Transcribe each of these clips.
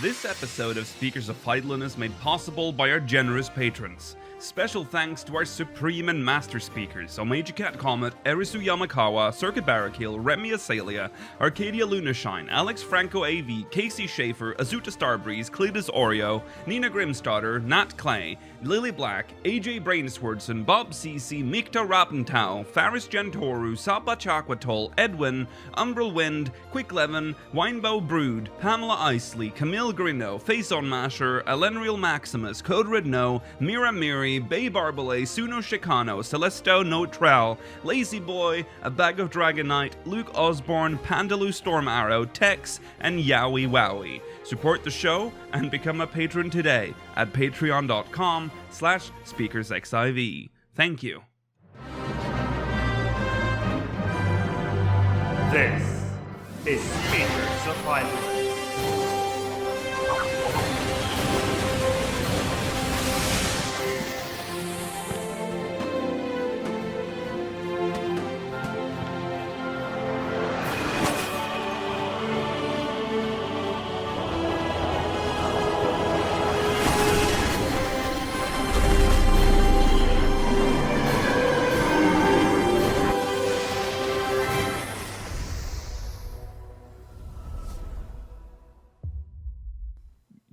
This episode of Speakers of Eidolon is made possible by our generous patrons. Special thanks to our supreme and master speakers, Omeji Cat Comet, Erisu Yamakawa, Circuit Barrakill, Remy Asalia, Arcadia Lunashine, Alex Franco AV, Casey Schaefer, Azuta Starbreeze, Cletus Oreo, Nina Grimstarter, Nat Clay, Lily Black, AJ Brainswordson, Bob CC, Mikta Rappentau, Faris Gentoru, Saba Chakwatol, Edwin, Umbral Wind, Quick Levin, Winebow Brood, Pamela Isley, Camille Grino, Face on Masher, Elenriel Maximus, Code Red No, Mira Miri, Bay Barbale, Suno Chicano, Celesto Notral, Lazy Boy, A Bag of Dragonite, Luke Osborne, Pandaloo Storm Arrow, Tex, and Yowie Wowie. Support the show and become a patron today at patreon.com/speakersxiv. Thank you. This is Speakers of Eidolon.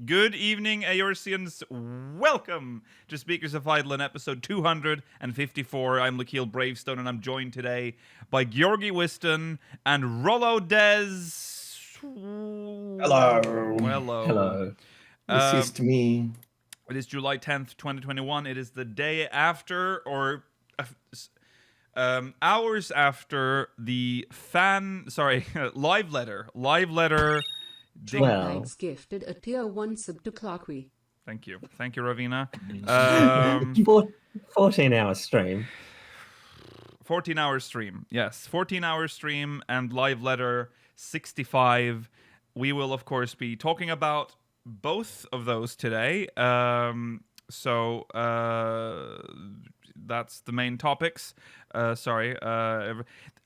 Good evening, Aorcians. Welcome to Speakers of Eidolon, episode 254. I'm Lakeel Bravestone, and I'm joined today by Georgi Wiston and Rollo Des. Hello. Hello. Hello. This is me. It is July 10th, 2021. It is the day after, or hours after the live letter. Thanks gifted a tier 1 sub to Clarky. Thank you, Ravina. 14-hour stream. 14-hour stream, yes. 14-hour stream and live letter 65. We will, of course, be talking about both of those today. That's the main topics.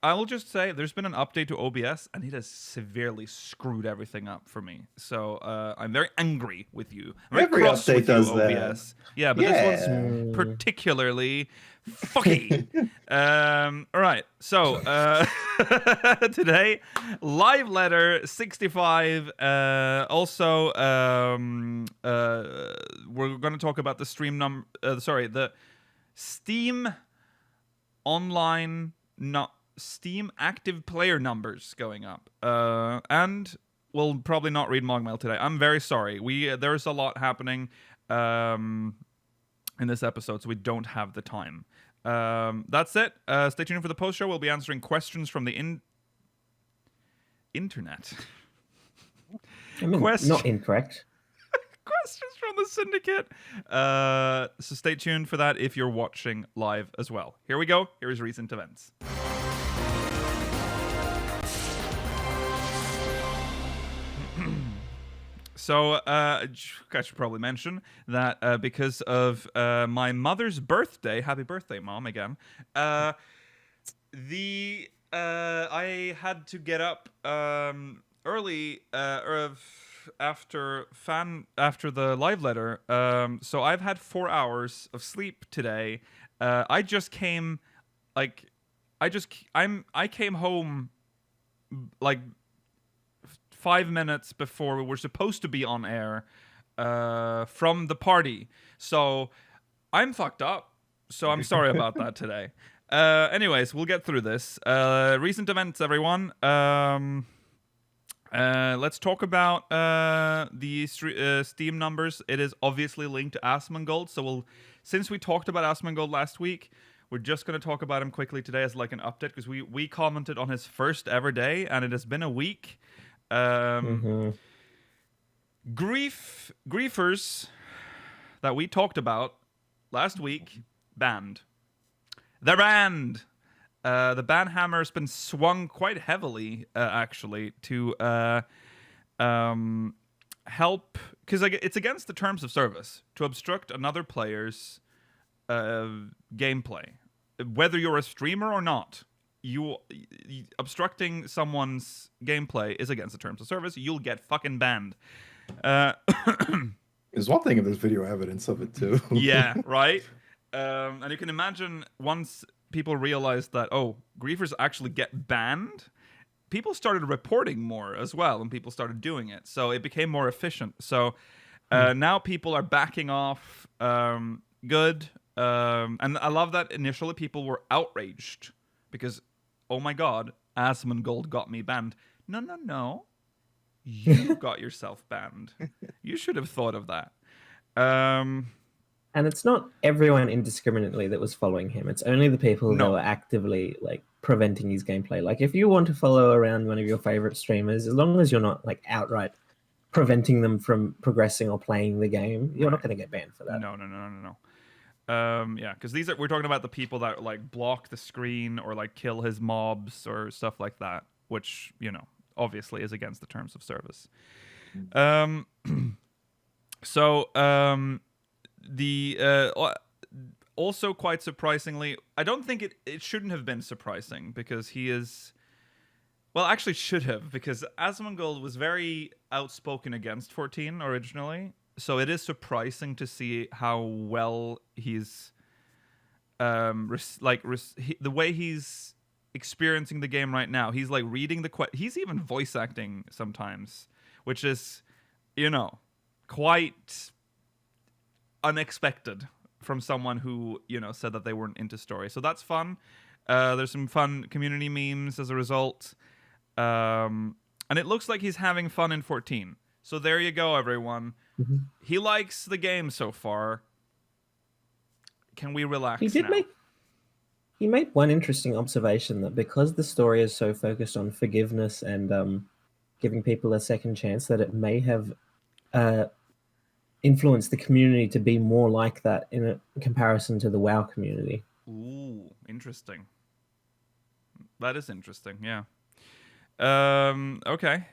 I will just say there's been an update to OBS, and it has severely screwed everything up for me. So I'm very angry with you. Every update does that. OBS. Yeah, but this one's particularly fucky. All right, so today, live letter 65. Also, we're going to talk about the the Steam online Steam active player numbers going up, and we'll probably not read Mogmail today. I'm very sorry. There's a lot happening in this episode, so we don't have the time. That's it. Stay tuned for the post show. We'll be answering questions from the internet. I mean, not incorrect. Questions from the syndicate. So stay tuned for that if you're watching live as well. Here we go. Here's recent events. So, I should probably mention that because of my mother's birthday, happy birthday, Mom, again, I had to get up early after the live letter. So I've had 4 hours of sleep today. I came home like 5 minutes before we were supposed to be on air from the party. So I'm fucked up. So I'm sorry about that today. Anyways, we'll get through this. Recent events, everyone. Let's talk about the Steam numbers. It is obviously linked to Asmongold. So since we talked about Asmongold last week, we're just going to talk about him quickly today as like an update, because we commented on his first ever day, and it has been a week. Griefers that we talked about last week banned. They're banned. The ban hammer has been swung quite heavily, actually, to help, because it's against the terms of service to obstruct another player's gameplay, whether you're a streamer or not. You obstructing someone's gameplay is against the terms of service. You'll get fucking banned. There's one thing if there's video evidence of it too. Yeah, right? And you can imagine once people realized that, oh, griefers actually get banned, people started reporting more as well, and people started doing it. So it became more efficient. So now people are backing off. Good. And I love that initially people were outraged because, oh my god, Asmongold got me banned. No. You got yourself banned. You should have thought of that. And it's not everyone indiscriminately that was following him. It's only the people that were actively like preventing his gameplay. Like if you want to follow around one of your favorite streamers, as long as you're not like outright preventing them from progressing or playing the game, you're not going to get banned for that. No. Yeah, because we're talking about the people that like block the screen or like kill his mobs or stuff like that, which, you know, obviously is against the terms of service. Also quite surprisingly, I don't think it shouldn't have been surprising because he is, well, actually should have, because Asmongold was very outspoken against 14 originally. So it is surprising to see how well he's the way he's experiencing the game right now. He's like reading he's even voice acting sometimes, which is, you know, quite unexpected from someone who, you know, said that they weren't into story. So that's fun. There's some fun community memes as a result. And it looks like he's having fun in 14. So there you go, everyone. Mm-hmm. He likes the game so far. Can we relax now? He made one interesting observation that because the story is so focused on forgiveness and giving people a second chance, that it may have influenced the community to be more like that in comparison to the WoW community. Ooh, interesting. That is interesting, yeah. Okay.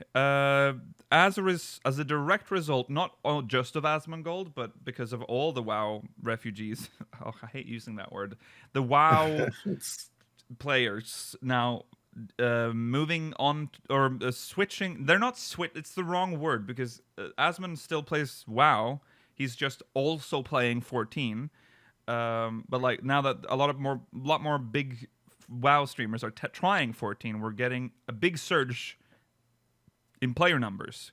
As a direct result, not just of Asmongold, but because of all the WoW refugees, oh, I hate using that word, the WoW players now moving on or switching. They're not it's the wrong word because Asmon still plays WoW. He's just also playing 14. But like now that a lot more big WoW streamers are trying 14, we're getting a big surge in player numbers.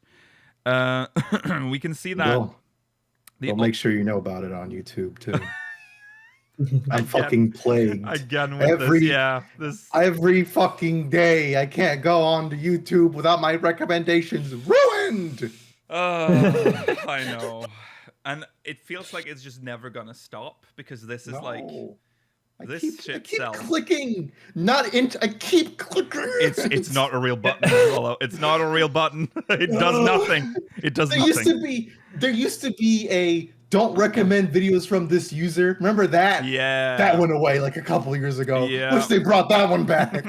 We can see that. We'll make sure you know about it on YouTube too. I'm fucking plagued again with this every fucking day. I can't go on to YouTube without my recommendations ruined. I know, and it feels like it's just never gonna stop because this is like. I keep clicking. I keep clicking. It's not a real button. It's not a real button. It does nothing. It does nothing. There used to be a don't recommend videos from this user. Remember that? Yeah. That went away like a couple of years ago. Yeah. Wish they brought that one back.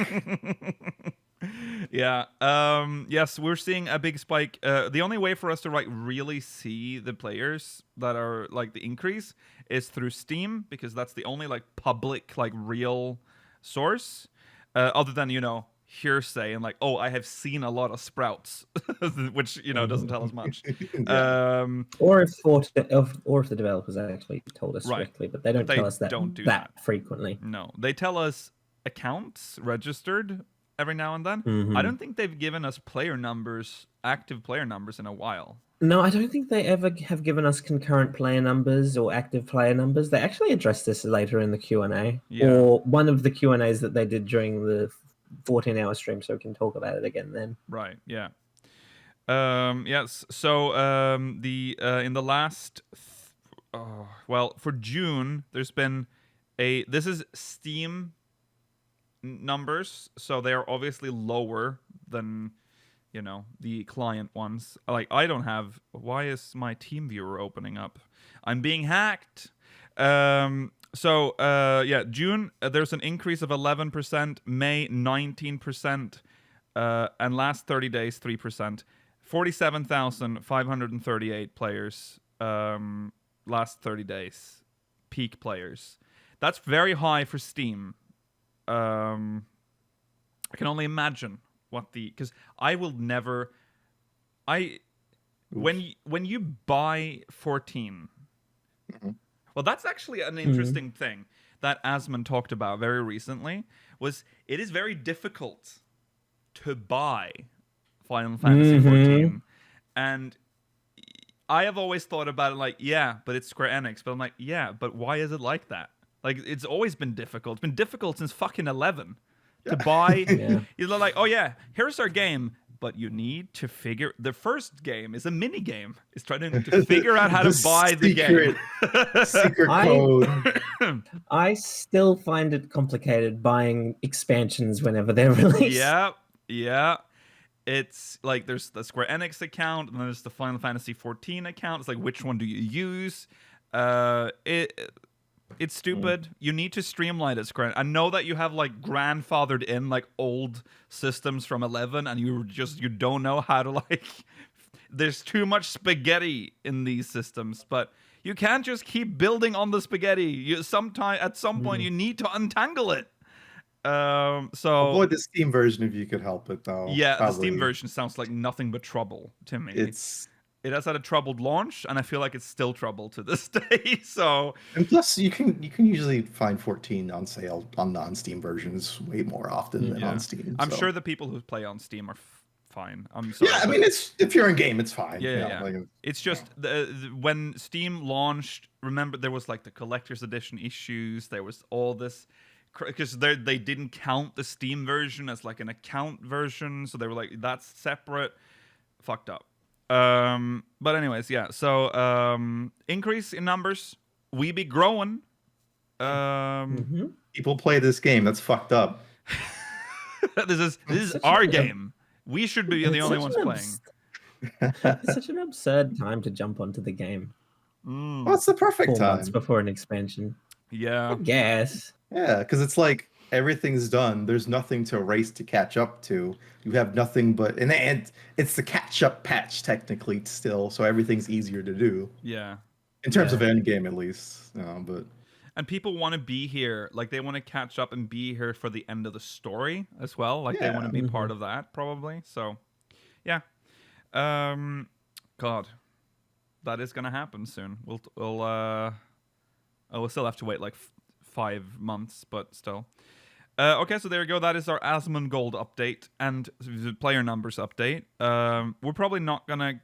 Yeah. Yes, we're seeing a big spike. The only way for us to really see the players that are like the increase is through Steam, because that's the only like public real source, other than, you know, hearsay and like, oh, I have seen a lot of sprouts, which, you know, doesn't tell us much. Or if the developers actually told us directly, but they don't tell us that frequently. No, they tell us accounts registered every now and then. I don't think they've given us active player numbers in a while. No, I don't think they ever have given us concurrent player numbers or active player numbers. They actually addressed this later in the Q&A, or one of the Q&As that they did during the 14-hour stream, so we can talk about it again then. Right, yeah. Yes, so in the last... for June, there's been this is Steam numbers, so they are obviously lower than, you know, the client ones. Like, I don't have... Why is my TeamViewer opening up? I'm being hacked. June, there's an increase of 11%, May 19%, and last 30 days 3%. 47,538 players last 30 days, peak players. That's very high for Steam. I can only imagine what because I will never... when you buy 14, well, that's actually an interesting thing that Asmon talked about very recently. Was it is very difficult to buy Final Fantasy 14, and I have always thought about it like, yeah, but it's Square Enix. But I'm like, yeah, but why is it like that? Like, it's always been difficult. It's been difficult since fucking 11 to buy. You're like, oh yeah, here's our game. But you need to figure. The first game is a mini game. It's trying to figure out how to buy the game. Secret code. I still find it complicated buying expansions whenever they're released. Yeah. It's like there's the Square Enix account, and then there's the Final Fantasy 14 account. It's like, which one do you use? It's stupid. You need to streamline it, Square. I know that you have like grandfathered in like old systems from 11, and you don't know how to like. There's too much spaghetti in these systems, but you can't just keep building on the spaghetti. At some point, you need to untangle it. So avoid the Steam version if you could help it, though. Yeah, probably. The Steam version sounds like nothing but trouble to me. It has had a troubled launch, and I feel like it's still trouble to this day. So, and plus, you can usually find 14 on sale on non-Steam versions way more often than on Steam. I'm sure the people who play on Steam are fine. I'm sorry. Yeah, I mean, if you're in game, it's fine. Yeah. Like, it's just when Steam launched. Remember, there was like the collector's edition issues. There was all this. Because they didn't count the Steam version as like an account version, so they were like, that's separate. Fucked up. But anyways, yeah. So increase in numbers. We be growing. People play this game. That's fucked up. This is our game. We should be the only ones playing. It's such an absurd time to jump onto the game. Well, it's the perfect 4 time. months before an expansion. Yeah. I guess. Yeah, because it's like everything's done. There's nothing to race to catch up to. You have nothing but and it's the catch-up patch technically still, so everything's easier to do. Yeah. In terms of end game, at least. But and people want to be here, like they want to catch up and be here for the end of the story as well. Like they want to be part of that, probably. So, yeah. God, that is gonna happen soon. We'll still have to wait like 5 months, but still. Okay, so there we go. That is our Asmongold update and the player numbers update. We're probably not gonna.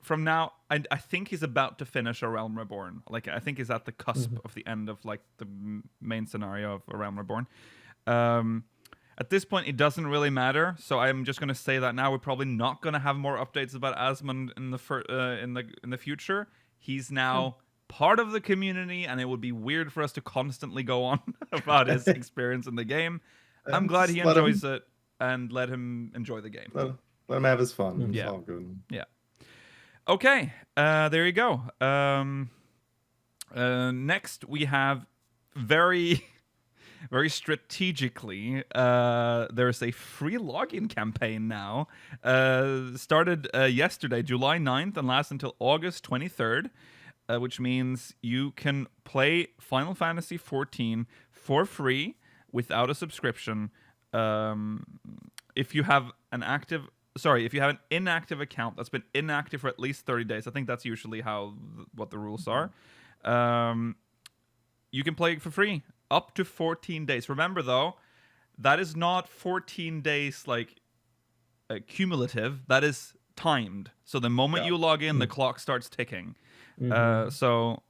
From now, I think he's about to finish A Realm Reborn. Like I think he's at the cusp of the end of like the main scenario of A Realm Reborn. At this point, it doesn't really matter. So I'm just gonna say that now we're probably not gonna have more updates about Asmon in the future. He's now part of the community, and it would be weird for us to constantly go on about his experience in the game. I'm glad he enjoys it, and let him enjoy the game. Let him have his fun. It's Yeah. all good. Yeah. Okay, there you go. Next, we have very, very strategically, there's a free login campaign now. Started yesterday, July 9th, and lasts until August 23rd. Which means you can play Final Fantasy 14 for free without a subscription. If you have an inactive account that's been inactive for at least 30 days, I think that's usually what the rules are. You can play it for free up to 14 days. Remember though, that is not 14 days like cumulative. That is timed. So the moment you log in, the clock starts ticking. So,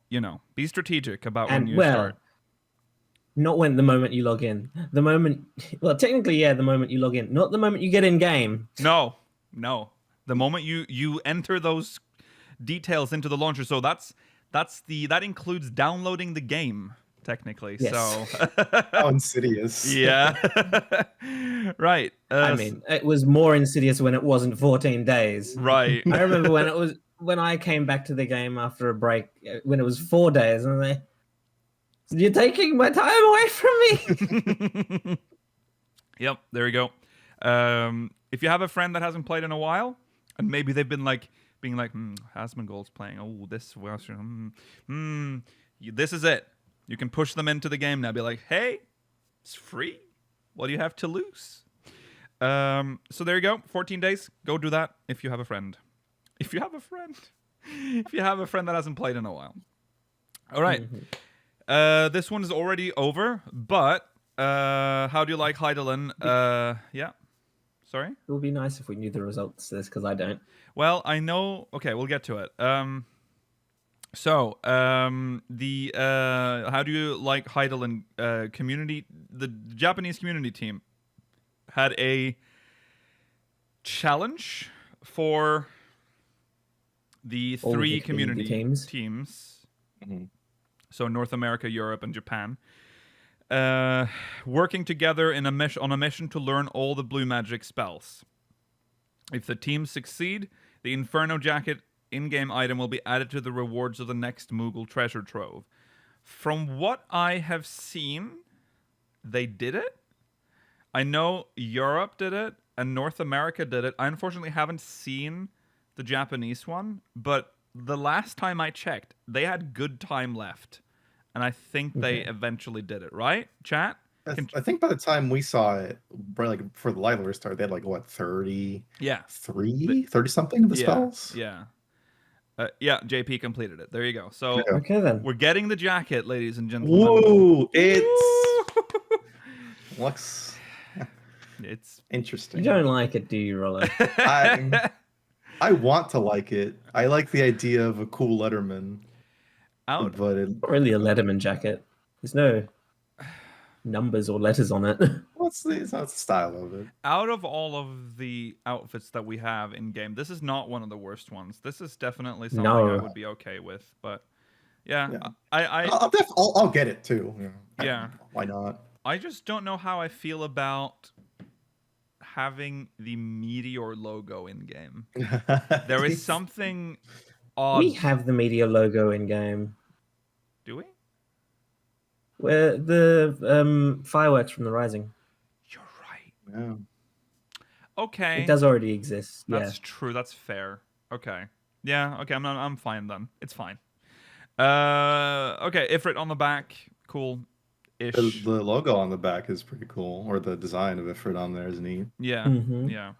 be strategic about when you start. Not the moment you log in. The moment you log in. Not the moment you get in game. No. The moment you enter those details into the launcher. So that includes downloading the game, technically. Yes. So How insidious. Yeah. Right. I mean, it was more insidious when it wasn't 14 days. Right. I remember when I came back to the game after a break, when it was 4 days, and I'm like, you're taking my time away from me. Yep, there you go. If you have a friend that hasn't played in a while, and maybe they've been like being like, Asmongold's playing. Oh, this this is it. You can push them into the game now. Be like, hey, it's free. What do you have to lose? So there you go. 14 days. Go do that if you have a friend. If you have a friend. If you have a friend that hasn't played in a while. All right. This one is already over, but how do you like Heidelin? Yeah. Sorry? It would be nice if we knew the results to this, because I don't. Well, I know... Okay, we'll get to it. The how do you like Heidelin community? The Japanese community team had a challenge for the All of three the community teams. Mm-hmm. So North America, Europe, and Japan. Working together on a mission to learn all the blue magic spells. If the teams succeed, the Inferno Jacket in-game item will be added to the rewards of the next Moogle treasure trove. From what I have seen, they did it. I know Europe did it, and North America did it. I unfortunately haven't seen the Japanese one, but the last time I checked, they had good time left. And I think they eventually did it, right? Chat? I think by the time we saw it, like for the live start, they had like what 30? Yeah. 30 something of the spells. Yeah. Yeah, JP completed it. There you go. So Okay, then. we're getting the jacket, ladies and gentlemen. Whoa! Looks It's interesting. You don't like it, do you, Rollo? I want to like it. I like the idea of a cool Letterman. out. But Not really a Letterman jacket. There's no numbers or letters on it. it's not the style of it. Out of all of the outfits that we have in game, this is not one of the worst ones. This is definitely something I would be okay with. But yeah. I'll get it too. Yeah. Why not? I just don't know how I feel about having the Meteor logo in game. There is something odd. We have the Meteor logo in game. Do we? Where the fireworks from the Rising. You're right. Yeah. Okay. It does already exist. That's true. That's fair. Okay. Yeah. Okay. I'm fine then. It's fine. Okay. Ifrit on the back. Cool. Ish. The logo on the back is pretty cool, or the design of Ifrit on there is neat. Yeah. Mhm. Yeah.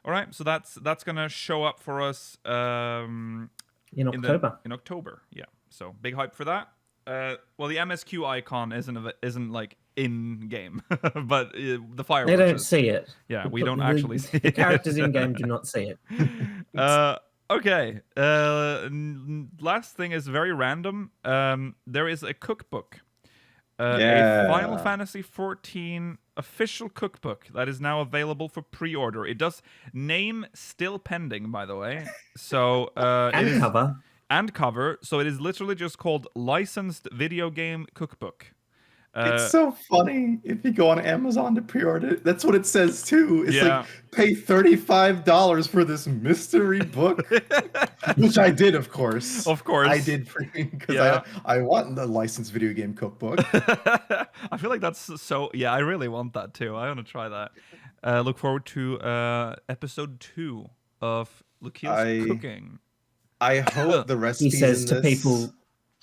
All right. So that's gonna show up for us In October. In October. Yeah. So big hype for that. Well, the MSQ icon isn't like in game, but the fireworks. They don't see it. Yeah, we don't actually see the it. characters in game do not see it. Okay. Last thing is very random. There is a cookbook. A Final Fantasy XIV official cookbook that is now available for pre-order. It does name still pending, by the way. So And cover. And cover. So it is literally just called Licensed Video Game Cookbook. It's so funny if you go on Amazon to pre-order it. That's what it says too. It's like pay $35 for this mystery book, which I did, of course. Of course, I did because I want the licensed video game cookbook. I feel like that's so. Yeah, I really want that too. I want to try that. Look forward to episode 2 of Lukiel's cooking. I hope the recipes. He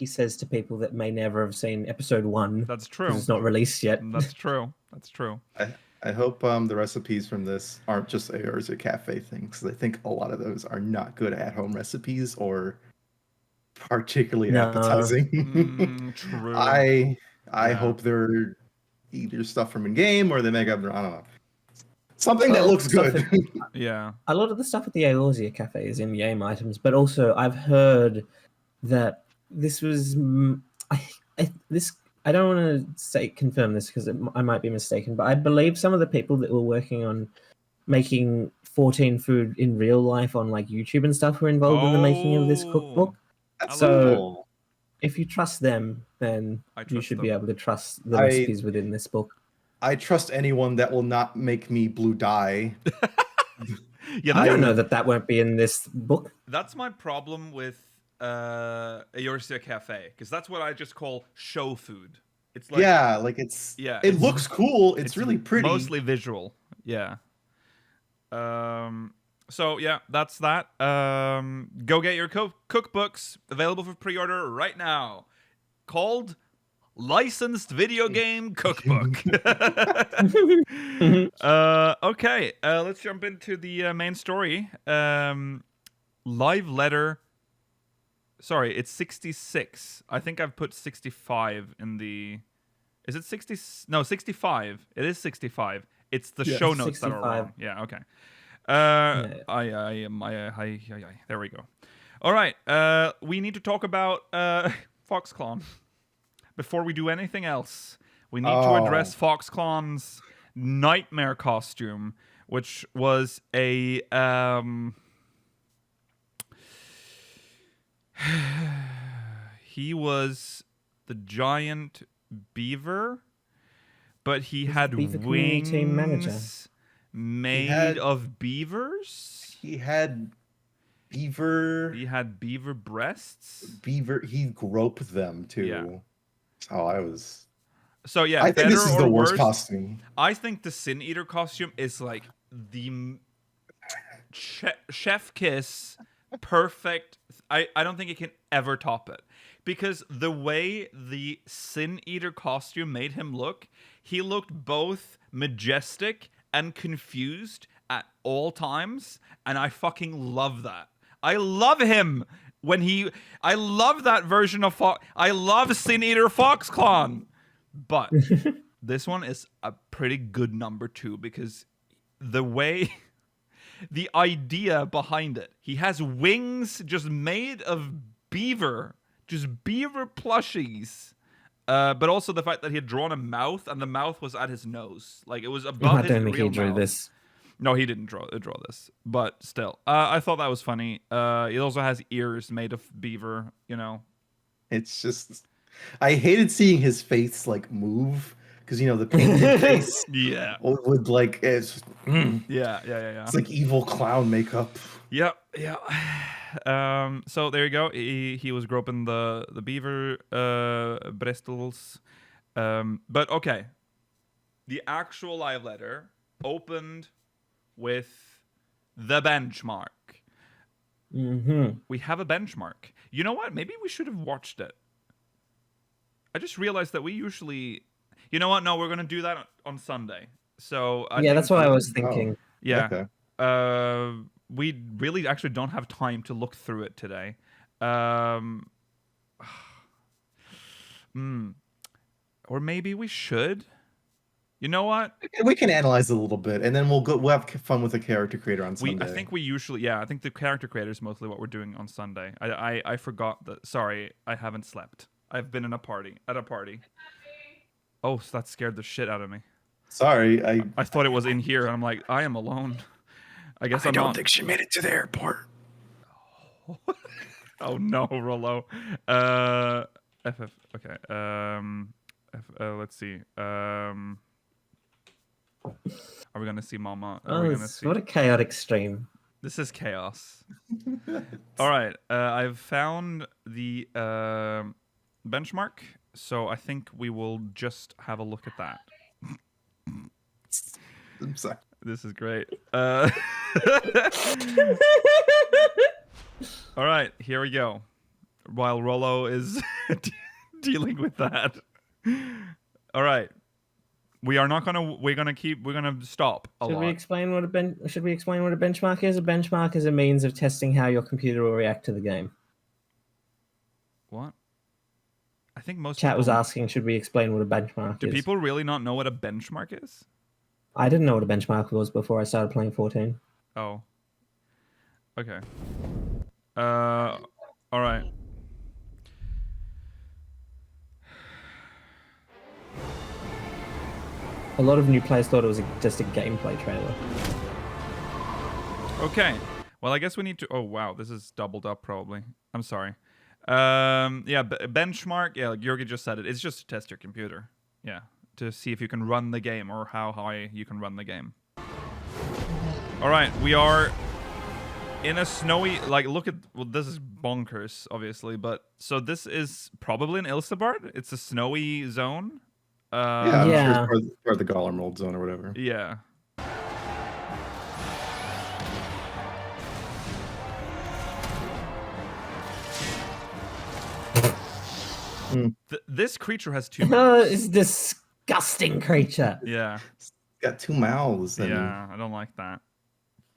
says to people that may never have seen episode 1. That's true. It's not released yet. That's true. That's true. I hope the recipes from this aren't just a Urza Cafe thing, because I think a lot of those are not good at-home recipes or particularly appetizing. True. I hope they're either stuff from in-game or they make up their, I don't know. Something that looks good. Yeah. A lot of the stuff at the Eorzea Cafe is in-game items, but also I've heard that this was I don't want to confirm this because I might be mistaken, but I believe some of the people that were working on making 14 food in real life on like YouTube and stuff were involved in the making of this cookbook. So if you trust them, then you should be able to trust the recipes within this book. I trust anyone that will not make me blue dye. Yeah, I don't know that won't be in this book. That's my problem with Eorzea Cafe, because that's what I just call show food. It's like it looks cool. It's really pretty. Mostly visual. Yeah. So yeah, that's that. Go get your cookbooks available for pre-order right now. Called Licensed Video Game Cookbook. Okay, let's jump into the main story. live letter. Sorry, it's 66. I think I've put 65 in the. Is it 60? No, 65. It is 65. It's the show notes 65. that are wrong. Yeah. Okay. There we go. All right. We need to talk about FoxClan before we do anything else. We need to address FoxClan's nightmare costume, which was a he was the giant beaver, but he had wings made of beavers. He had beaver. He had beaver breasts. Beaver. He groped them too. Yeah. Oh, I was. So yeah, I think this is the worst worse, costume. I think the Sin Eater costume is like the chef kiss, perfect. I don't think it can ever top it, because the way the Sin Eater costume made him look, he looked both majestic and confused at all times, and I fucking love that. I love him when he. I love that version of Fox. I love Sin Eater FoxClan. But this one is a pretty good number 2, because the way, the idea behind it, he has wings just made of beaver, just beaver plushies. But also the fact that he had drawn a mouth, and the mouth was at his nose, like it was above his real mouth. I don't think he drew this. No, he didn't draw this, but still, I thought that was funny. He also has ears made of beaver. You know, it's just. I hated seeing his face like move, because the painted face would like it's yeah. It's like evil clown makeup. Yeah. So there you go. He was groping the beaver bristles. But okay, the actual live letter opened with the benchmark. We have a benchmark. You know what? Maybe we should have watched it. I just realized that we usually, you know what? No, we're gonna do that on Sunday. So that's what I was thinking. Yeah. Okay. We really actually don't have time to look through it today. Or maybe we should. You know what? We can analyze it a little bit, and then we'll have fun with the character creator on Sunday. I think we usually, I think the character creator is mostly what we're doing on Sunday. I forgot that. Sorry, I haven't slept. I've been at a party. Oh, so that scared the shit out of me. Sorry, I thought it was in here, and I'm like, I am alone. I guess I don't think she made it to the airport. Oh no, Rollo. Okay. Let's see. Are we gonna see Mama? What a chaotic stream. This is chaos. All right. I've found the benchmark, so I think we will just have a look at that. I'm sorry. This is great. All right, here we go. While Rollo is dealing with that. All right. We're gonna stop a lot. Should we explain what a benchmark is? A benchmark is a means of testing how your computer will react to the game. What? I think most chat was asking, should we explain what a benchmark is? Do people really not know what a benchmark is? I didn't know what a benchmark was before I started playing 14. Oh. Okay. All right. A lot of new players thought it was just a gameplay trailer. Okay. Well, I guess we need to... Oh, wow. This is doubled up, probably. I'm sorry. Benchmark. Yeah, like Jurgi just said it. It's just to test your computer. Yeah. To see if you can run the game or how high you can run the game. All right. We are in a snowy... Like, look at... Well, this is bonkers, obviously. But... So this is probably an Ilsebard. It's a snowy zone. I'm sure it's part of the Gollum Mold zone or whatever. Yeah. This creature has 2 mouths. It's a disgusting creature. Yeah. It's got 2 mouths. Yeah, I don't like that.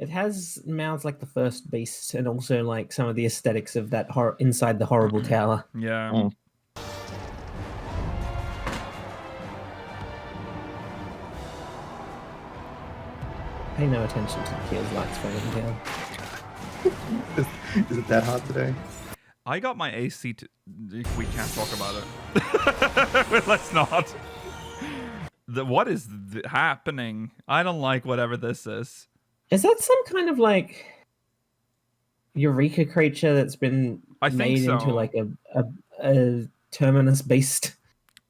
It has mouths like the first beast, and also like some of the aesthetics of that inside the horrible tower. Yeah. Mm. Pay no attention to the Keel's lights flaming down. Is it that hot today? I got my AC to... We can't talk about it. Let's not. What is happening? I don't like whatever this is. Is that some kind of like Eureka creature that's been made so. into like a terminus beast?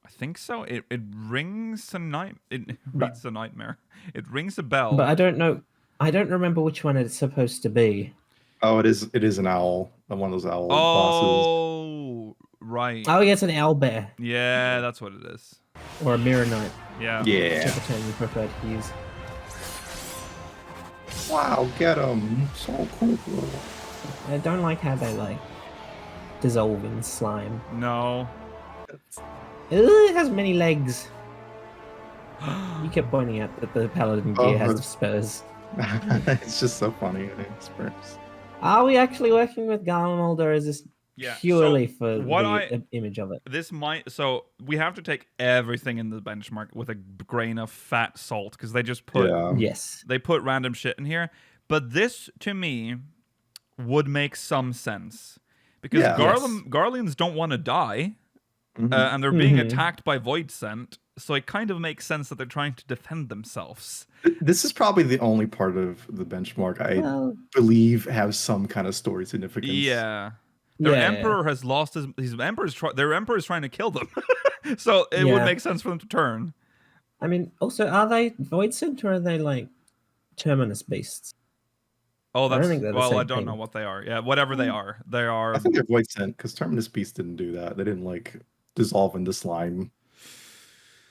I think so. It rings a night. It reads a nightmare. It rings a bell. But I don't know. I don't remember which one it's supposed to be. Oh, it is an owl. One of those owl bosses. Oh, right. Oh, yeah, it's an owl bear Yeah, that's what it is. or a mirror knight, Yeah. Yeah. whichever term you prefer to use. Wow, get him. So cool. I don't like how they like dissolve in slime. No. Ooh, it has many legs. You kept pointing out that the paladin gear has but- spurs. It's just so funny. It express. Are we actually working with Garlemald, or is this Yeah. purely so for what the image of it? This might... So we have to take everything in the benchmark with a grain of fat salt because they just put... Yeah. Yes. They put random shit in here. But this, to me, would make some sense. Because Yeah. Garleans don't want to die. Mhm. And they're being Mhm. attacked by Void Scent. So it kind of makes sense that they're trying to defend themselves. This is probably the only part of the benchmark I Well, believe has some kind of story significance. Yeah. Their yeah. emperor has lost his emperor's their emperor is trying to kill them. So it would Yeah. make sense for them to turn. I mean, also, are they Void Scent, or are they like terminus beasts? Oh, I don't that's think they're the well, same I don't thing. know what they are. Yeah, whatever they are. They are I think they're Void Scent because Terminus Beast didn't do that. They didn't like dissolve into slime.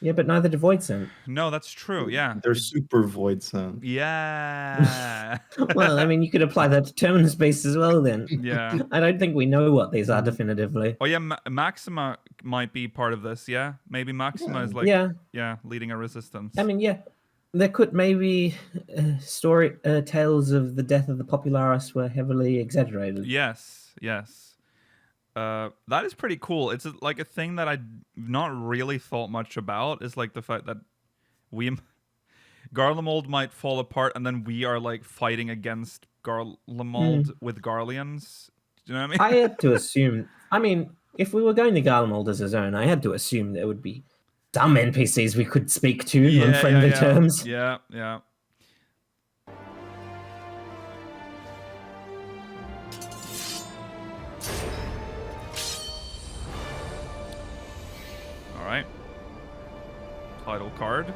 Yeah, but neither do Void Scent. No, that's true. Yeah. They're super Void Scent. Yeah. Well, I mean, you could apply that to terminus beasts as well. Then Yeah. I don't think we know what these are definitively. Oh yeah, Maxima might be part of this. Yeah, maybe Maxima is like Yeah, leading a resistance. I mean, yeah, there could maybe tales of the death of the Popularis were heavily exaggerated. Yes, yes. That is pretty cool. It's like a thing that I've not really thought much about. Is like the fact that Garlemald might fall apart, and then we are like fighting against Garlemald with Garleans. Do you know what I mean? I had to assume. I mean, if we were going to Garlemald as his own, I had to assume there would be some NPCs we could speak to on friendly terms. Yeah, yeah. All right. Title card.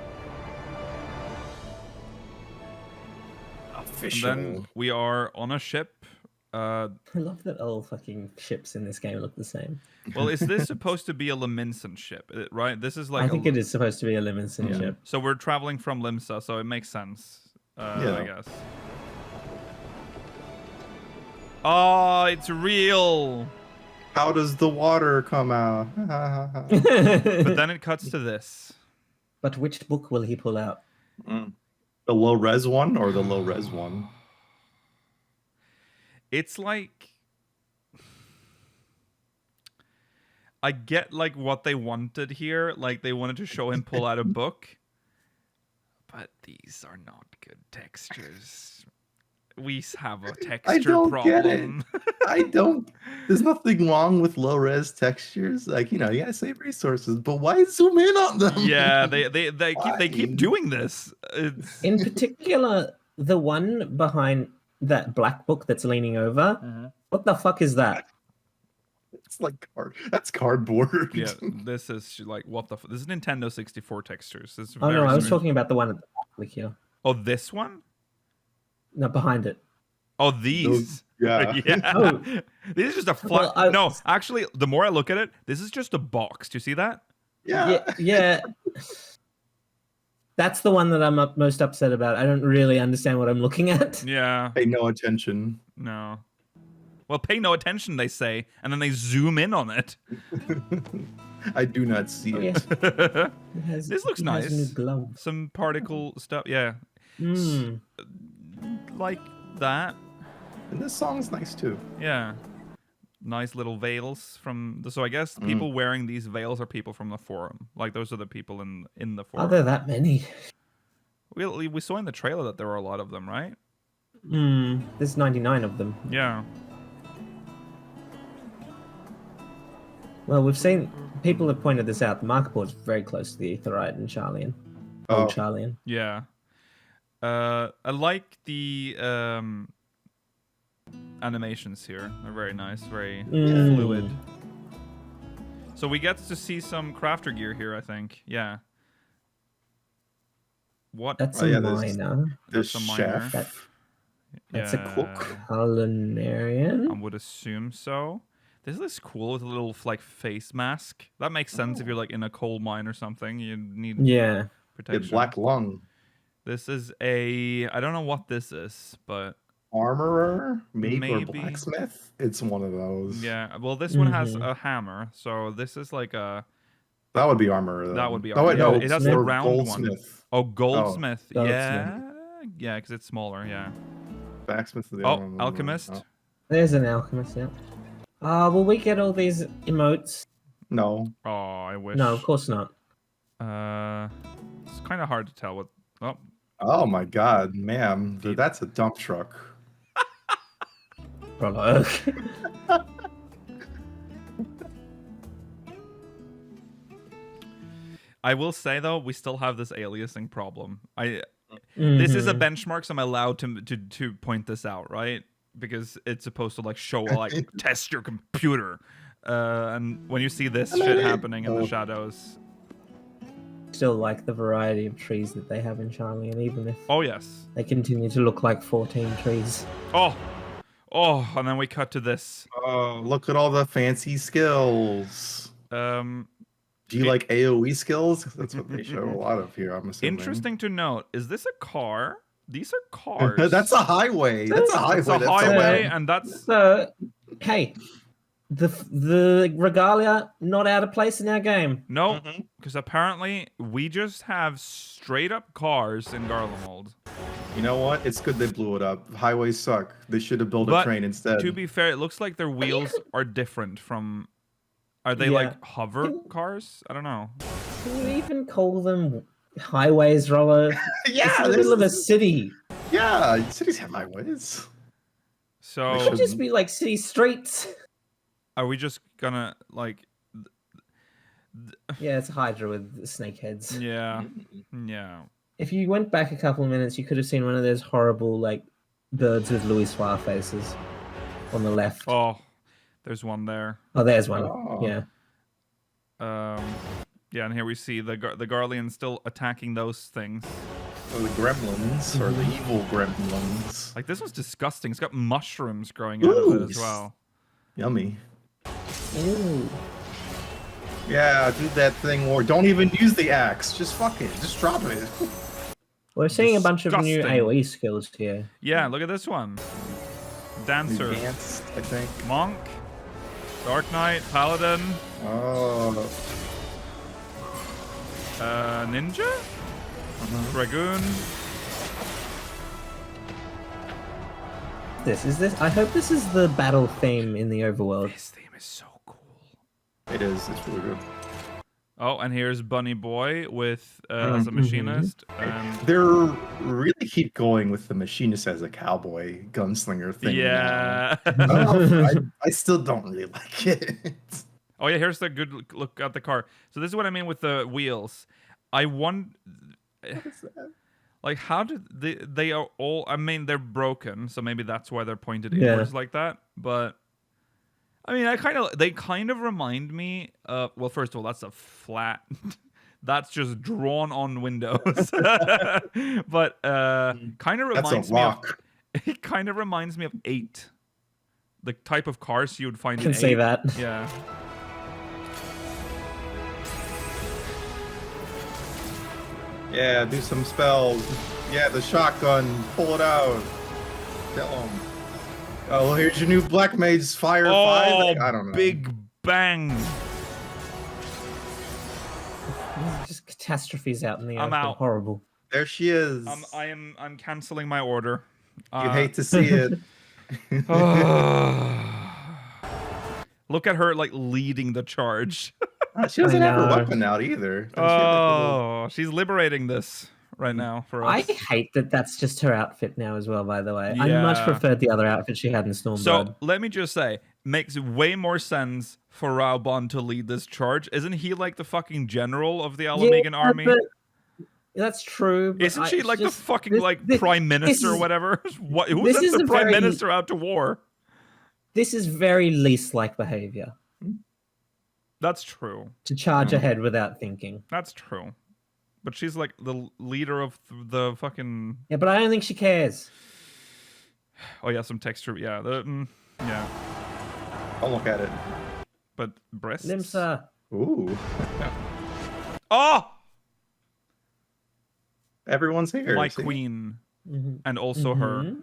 Official. And then we are on a ship. I love that all fucking ships in this game look the same. Well, is this supposed to be a Leminson ship, right? This is like I think it is supposed to be a Levinson ship. So we're traveling from Limsa, so it makes sense, I guess. Oh, it's real! How does the water come out? But then it cuts to this. But which book will he pull out? The low res one or the low res one? It's like... I get like what they wanted here. Like they wanted to show him pull out a book. But these are not good textures. We have a texture problem. I don't. There's nothing wrong with low res textures. Like, you gotta save resources, but why zoom in on them? Yeah, they keep doing this. In particular, the one behind that black book that's leaning over. What the fuck is that? It's like that's cardboard. Yeah, this is like what the. This is Nintendo 64 textures. This is Oh no, very I was smooth. talking about the one at the back here. Oh, this one? No, behind it. Oh, these. Yeah. Yeah. Oh. This is just a flat. Well, No, actually, the more I look at it, this is just a box. Do you see that? Yeah. Yeah. That's the one that I'm most upset about. I don't really understand what I'm looking at. Yeah. Pay no attention. No. Well, pay no attention, they say, and then they zoom in on it. I do not see Oh, it. yes. It has- This looks it has nice. new gloves. Some particle stuff. Yeah. Mm. Like that. And this song's nice too. Yeah. Nice little veils from the. So I guess people wearing these veils are people from the forum. Like those are the people in the forum. Are there that many? We saw in the trailer that there were a lot of them, right? There's 99 of them. Yeah. Well, we've seen people have pointed this out. The marker board's very close to the Aetherite and Charlian. Old Charlian. Yeah. I like the animations here. They're very nice, very fluid. So we get to see some crafter gear here, I think. Yeah. What? That's a miner. There's That's a miner. chef. That's a cook. Culinarian. I would assume so. This is cool with a little like face mask. That makes sense if you're like in a coal mine or something. You need protection. A black lung. This is a I don't know what this is, but Armorer, maybe or blacksmith. It's one of those. Yeah. Well, this one has a hammer, so this is like a. That would be armorer. Though. That would be armorer. armorer. Oh, wait, no, it has a round goldsmith. one. Oh, goldsmith. Oh, yeah. Yeah, because it's smaller. Yeah. Blacksmith. Is the Oh, other one. alchemist. Oh. There's an alchemist. Yeah. Will we get all these emotes? No. Oh, I wish. No, of course not. It's kind of hard to tell what. Oh. Oh my God, ma'am, dude, that's a dump truck. Prologue. I will say though, we still have this aliasing problem. This is a benchmark, so I'm allowed to point this out, right? Because it's supposed to like show like test your computer, and when you see this shit happening in the shadows. Still like the variety of trees that they have in Charlie, and even if yes, they continue to look like 14 trees. Oh, and then we cut to this. Oh, look at all the fancy skills. Do you like AoE skills? That's what they show a lot of here, I'm assuming. Interesting to note, is this a car? These are cars. That's a highway. That's a highway. It's a highway, and that's... So, hey, the regalia not out of place in our game. No, because apparently we just have straight up cars in Garlemald. You know what? It's good they blew it up. Highways suck. They should have built a train instead. To be fair, it looks like their wheels are different from... Are they like hover cars? I don't know. Can you even call them highways, Rollo? Yeah, it's in the middle of a city. Yeah, cities have highways. So it should just be like city streets. Are we just gonna like? Yeah, it's Hydra with snake heads. Yeah. If you went back a couple of minutes, you could have seen one of those horrible like birds with Louis Suarez faces on the left. Oh, there's one there. Oh, there's one. Yeah. Yeah, and here we see the Garleans still attacking those things. Or the gremlins, or the evil gremlins. Like, this was disgusting. It's got mushrooms growing out of it as well. Yummy. Ew. Yeah, do that thing, or don't even use the axe. Just fuck it. Just drop it. We're seeing a bunch of new AoE skills here. Yeah, look at this one. Dancer. Advanced, I think. Monk. Dark Knight. Paladin. Oh. Ninja? Dragoon. I hope this is the battle theme in the overworld. This theme is so cool. It is. It's really good. Oh, and here's Bunny Boy with as a machinist. They're really keep going with the machinist as a cowboy gunslinger thing. Yeah. I still don't really like it. Oh yeah, here's the good look at the car. So this is what I mean with the wheels. I want. What is that? Like, how did they are all? I mean, they're broken, so maybe that's why they're pointed inwards like that. But I mean, they kind of remind me. Well, first of all, that's a flat. That's just drawn on windows. But kind of reminds me of. It kind of reminds me of 8, the type of cars you would find in 8. Can say that. Yeah. Yeah, do some spells. Yeah, the shotgun. Pull it out. Kill him. Oh, well, here's your new Black Mage's Fire 5. Like, I don't know. Big bang. Just catastrophes out in the I'm open. out. Horrible. There she is. I'm canceling my order. You hate to see it. Look at her like leading the charge. She doesn't I have her know. weapon out either. Doesn't she have, like, a little- Oh, she's liberating this right now for us. I hate that that's just her outfit now as well, by the way. I much Yeah. preferred the other outfit she had in Stormblood. So let me just say, makes way more sense for Raubon to lead this charge. Isn't he like the fucking general of the Alamegan army? but that's true. But Isn't she like the just- fucking this- like this- prime this minister or is- whatever? What, who this sent is the a prime very- minister out to war? This is very least-like behavior. That's true. To charge ahead without thinking. That's true. But she's like the leader of the fucking. Yeah, but I don't think she cares. Oh yeah, some texture. Yeah, yeah. I'll look at it. But breasts. Limsa. Ooh. Oh, Everyone's here. my see? queen, Mhm. and also her.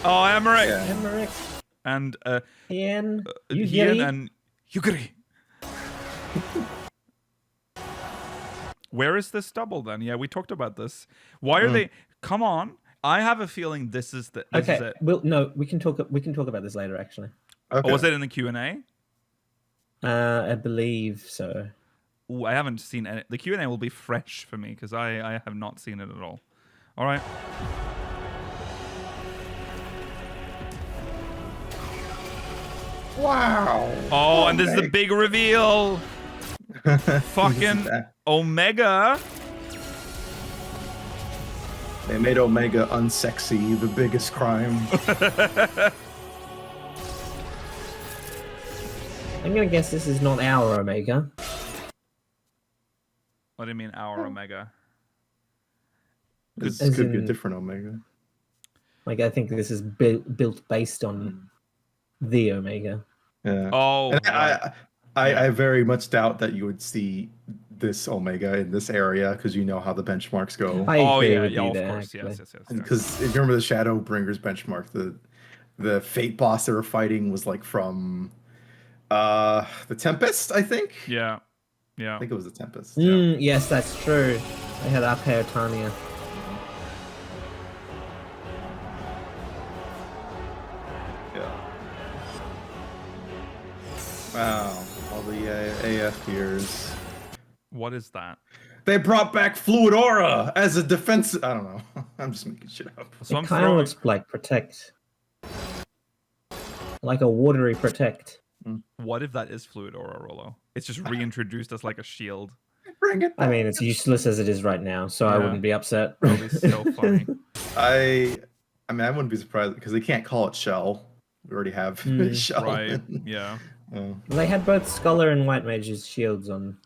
Oh, Emmerich. Yeah. Emmerich, And Hien, Hien Yugiri. and Yugiri. Where is this double then? Yeah, we talked about this. Why are they? Come on! I have a feeling this is the. This is Okay, it. we can talk about this later. Actually, Okay. Oh, was it in the Q&A? I believe so. Ooh, I haven't seen any. The Q&A will be fresh for me because I have not seen it at all. All right. Wow. Oh, and this is the Okay. big reveal. Fucking that. Omega. They made Omega unsexy, the biggest crime. I'm gonna guess this is not our Omega. What do you mean our Omega? This As could be a in- different Omega. Like I think this is built based on the Omega. Yeah. Oh, And right. I very much doubt that you would see this Omega in this area because you know how the benchmarks go. I oh agree yeah, with yeah, you of there, course, actually. yes. Because if you remember the Shadowbringers benchmark, the Fate boss they were fighting was like from the Tempest, I think. Yeah, I yeah. think it was the Tempest. Yes, that's true. They had Archaea Tanya. Yeah. Wow. All the AF years. What is that? They brought back Fluid Aura as a defense. I don't know. I'm just making shit up. So I'm It kind of throwing. looks like Protect. Like a watery Protect. What if that is Fluid Aura Rollo? It's just reintroduced as like a shield. Bring it. I mean, it's useless as it is right now, so I Yeah. wouldn't be upset. That'll be so funny. I mean, I wouldn't be surprised because they can't call it Shell. We already have Shell. Right? Yeah. They had both Scholar and White Mage's shields on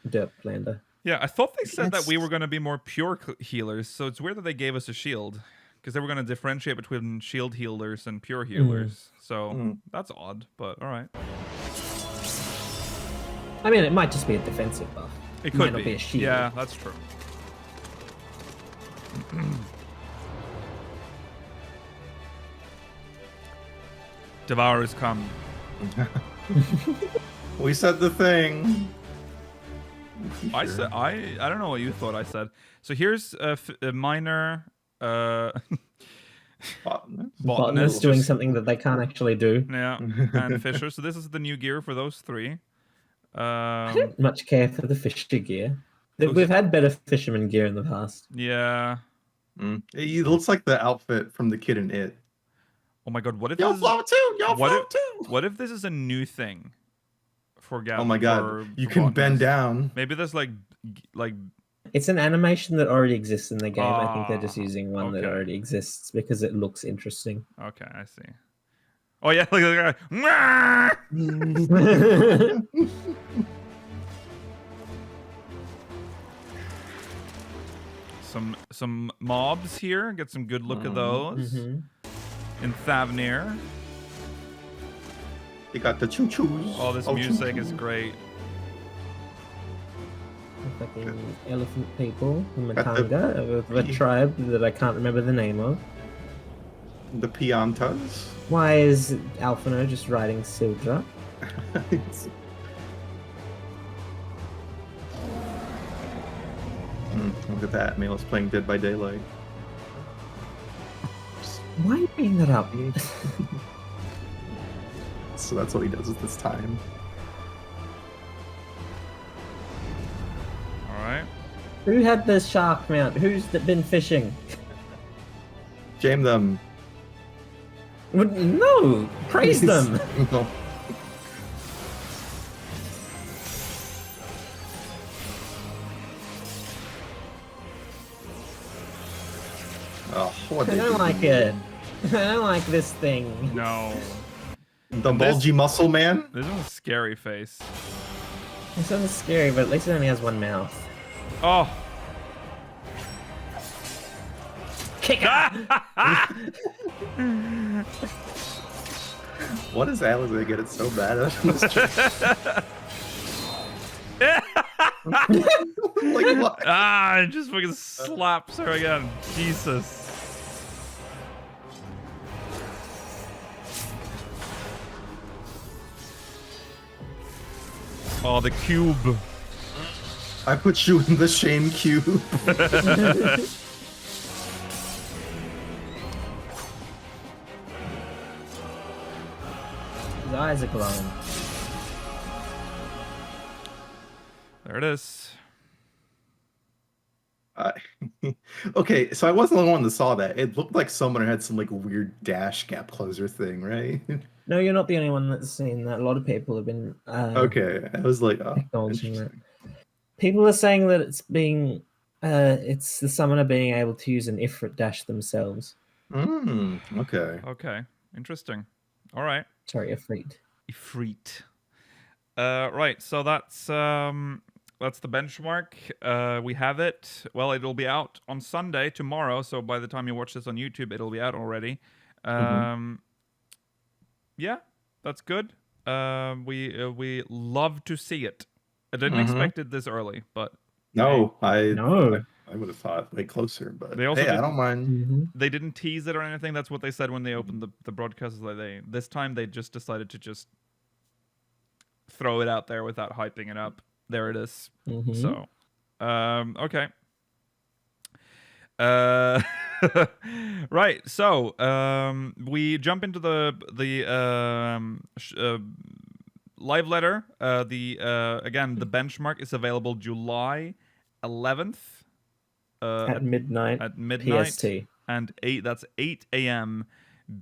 Derplander. Yeah, I thought they said that we That's- were going to be more pure healers, so it's weird that they gave us a shield. Because they were going to differentiate between shield healers and pure healers. So that's odd, but alright. I mean, it might just be a defensive buff. It might could not be a shield. Yeah, that's true. Devourers come. We said the thing. I said I don't know what you thought I said. So here's a minor Botanist. Botanist doing something that they can't actually do. Yeah, and Fisher. So this is the new gear for those three. I don't much care for the fisher gear. We've had better fisherman gear in the past. Yeah. It looks like the outfit from the kid in It. Oh my god, what if Y'all this is, flow too. Y'all what flow if, too. what if this is a new thing for Gavin? Oh my god, you can bend down. Maybe there's like It's an animation that already exists in the game. I think they're just Ah, using one that okay. already exists because it looks interesting. okay, I see. Oh yeah, look at the guy. Some mobs here. Get some good look at those Mhm. in Thavnir. You got the choo choos. Oh, this music is great. Fucking elephant people in Got the- Matanga, of a tribe that I can't remember the name of. The Piantas. Why is Alphino just riding Sildra? Look at that. Melo's playing Dead by Daylight. Why are you bringing that up? So that's what he does with this time. All right. Who had the shark mount? Who's been fishing? Jam them. No! Praise them! No. Oh, what I don't like it. I don't like this thing. No. The bulgy muscle man? This one's a scary face. It sounds scary, but at least it only has one mouth. Oh. Kick it! What is Alex gonna get it so bad at? Like what? Ah, it just fucking slaps her again. Jesus. Oh, the cube. I put you in the shame cube. His eyes are glowing. There it is. Okay, so I wasn't the only one that saw that. It looked like someone had some like weird dash gap closer thing, right? No, you're not the only one that's seen that. A lot of people have been Okay, I was like, oh, acknowledging that. interesting. People are saying that it's being it's the summoner being able to use an Ifrit dash themselves. Okay. Okay. Interesting. All right. Sorry, Ifrit. Ifrit. Right. So that's the benchmark. We have it. Well, it'll be out on Sunday tomorrow. So by the time you watch this on YouTube, it'll be out already. Yeah, that's good. We love to see it. I didn't expect it this early, but No, I No. I would have thought way closer, but They also hey, I didn't- don't mind. they didn't tease it or anything. That's what they said when they opened the broadcast. Like this time they just decided to just throw it out there without hyping it up. There it is. So, okay. Right. So, we jump into the live letter. Again, the benchmark is available July 11th At midnight. at midnight PST. and 8 a.m.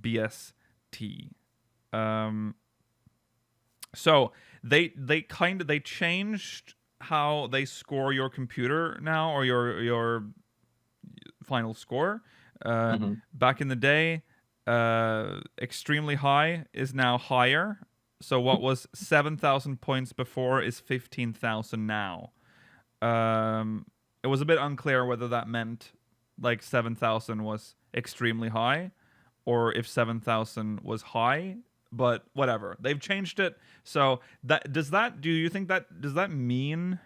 BST. So they changed how they score your computer now, or your final score. Back in the day, extremely high is now higher. So what was 7,000 points before is 15,000 now. It was a bit unclear whether that meant like 7,000 was extremely high or if 7,000 was high, but whatever. They've changed it. So do you think does that mean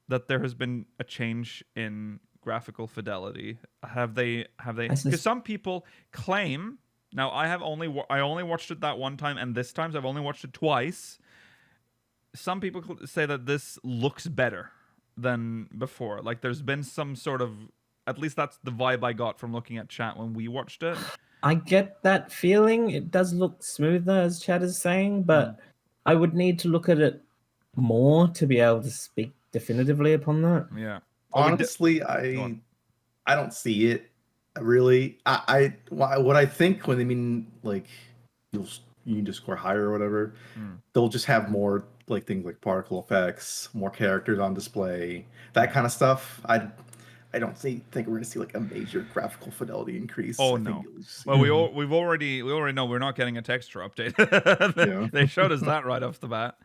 that there has been a change in graphical fidelity? Have they because some people claim, now I only watched it that one time, and this time so I've only watched it twice. Some people say that this looks better than before. Like there's been some sort of, at least that's the vibe I got from looking at chat when we watched it. I get that feeling. It does look smoother, as Chad is saying, but I would need to look at it more to be able to speak definitively upon that. Yeah. Honestly, I don't see it really. What I think when they mean like you need to score higher or whatever, they'll just have more like things like particle effects, more characters on display, that kind of stuff. I don't think we're gonna see like a major graphical fidelity increase. Oh I think no! you'll see- Well, we already know we're not getting a texture update. Yeah. They showed us that right off the bat.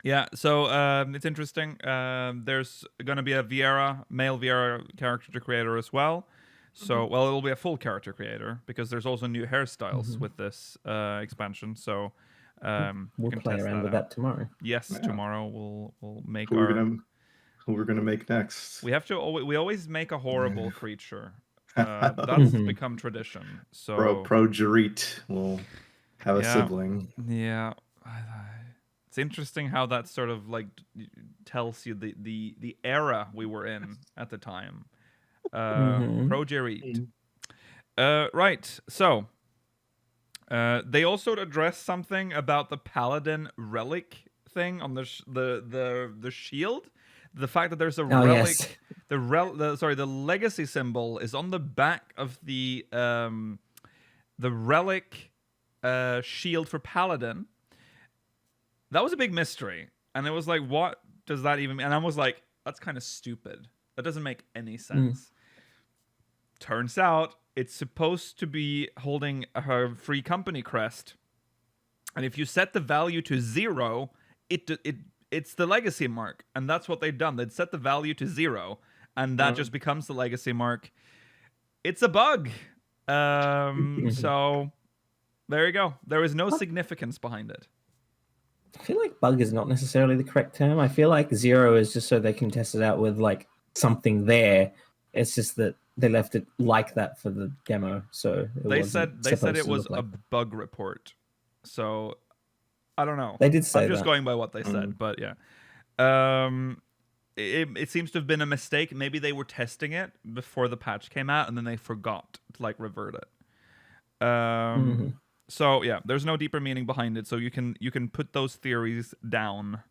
Yeah, so it's interesting. There's gonna be a male Viera character creator as well. So well, it'll be a full character creator because there's also new hairstyles with this expansion. So We'll can play test around with out. that tomorrow. Yes, Yeah. tomorrow we'll make who we're gonna make next. We always make a horrible creature. That's become tradition. So Pro Jarit will have a Yeah. sibling. yeah, It's interesting how that sort of like tells you the era we were in at the time. Progerit. Right. So they also addressed something about the paladin relic thing on the shield. The fact that there's a relic. Yes. The legacy symbol is on the back of the relic shield for paladin. That was a big mystery, and it was like, what does that even mean? And I was like, that's kind of stupid. That doesn't make any sense. Turns out it's supposed to be holding her free company crest, and if you set the value to 0, it's the legacy mark, and that's what they've done. They'd set the value to 0, and that just becomes the legacy mark. It's a bug. So there you go. There is no significance behind it. I feel like bug is not necessarily the correct term. I feel like 0 is just so they can test it out with like something there. It's just that they left it like that for the demo. So they said it was a bug report. So I don't know. They did say I'm just going by what they said, but yeah. It seems to have been a mistake. Maybe they were testing it before the patch came out, and then they forgot to like revert it. So yeah, there's no deeper meaning behind it. So you can put those theories down.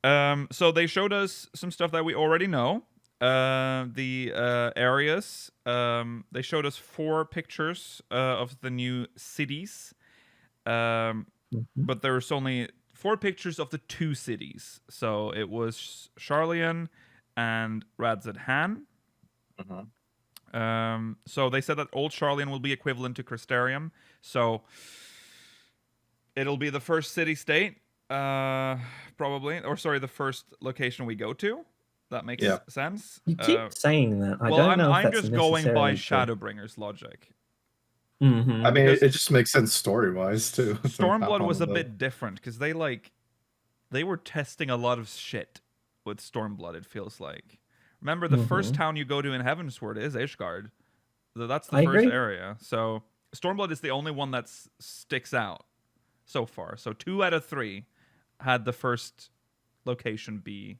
So they showed us some stuff that we already know. The areas. They showed us 4 pictures of the new cities. But there's only 4 pictures of the 2 cities. So it was Sharlayan and Radzed-Han. So they said that Old Sharlayan will be equivalent to Crystarium. So it'll be the first city-state, probably. Or sorry, the first location we go to. That makes sense. You keep saying that. I don't know if I'm that's just going by necessarily Shadowbringer's logic. I mean, it just makes sense story-wise too. Stormblood was a bit different because they were testing a lot of shit with Stormblood. It feels like. Remember, the first town you go to in Heavensward is Ishgard. That's the first area. So Stormblood is the only one that sticks out so far. So 2 out of 3 had the first location be,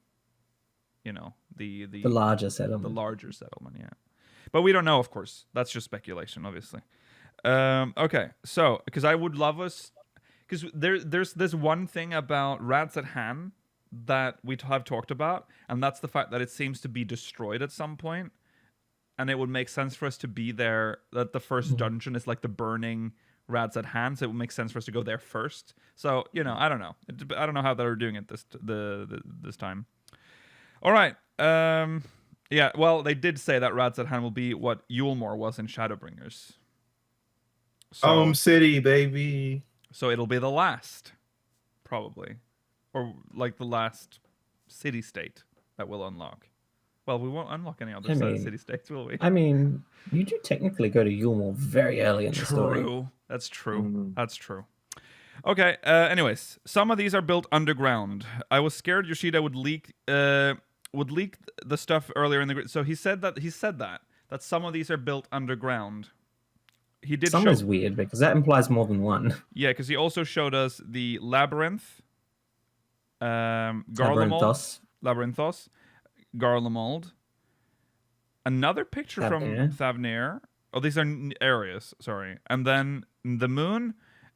the larger settlement. The larger settlement, yeah. But we don't know, of course. That's just speculation, obviously. Okay, so because I would love us, because there's this one thing about Radzed-Han that we have talked about, and that's the fact that it seems to be destroyed at some point, and it would make sense for us to be there. That the first dungeon is like the burning Radzed-Han, so it would make sense for us to go there first. So I don't know. I don't know how they're doing it this time. All right. Yeah. Well, they did say that Radzed-Han will be what Yulmore was in Shadowbringers. So, Home city, baby. So it'll be the last, probably. Or like the last city-state that we'll unlock. Well, we won't unlock any other city-states, will we? I mean, you do technically go to Yulmore very early in the story. True. That's true. That's true. Okay, anyways. Some of these are built underground. I was scared Yoshida would leak the stuff earlier in the... So he said that some of these are built underground. He did Some is weird because that implies more than one. Yeah, because he also showed us the Labyrinth, Labyrinthos, Garlemald, another picture from Thavnir. Oh, these are areas, sorry. And then the moon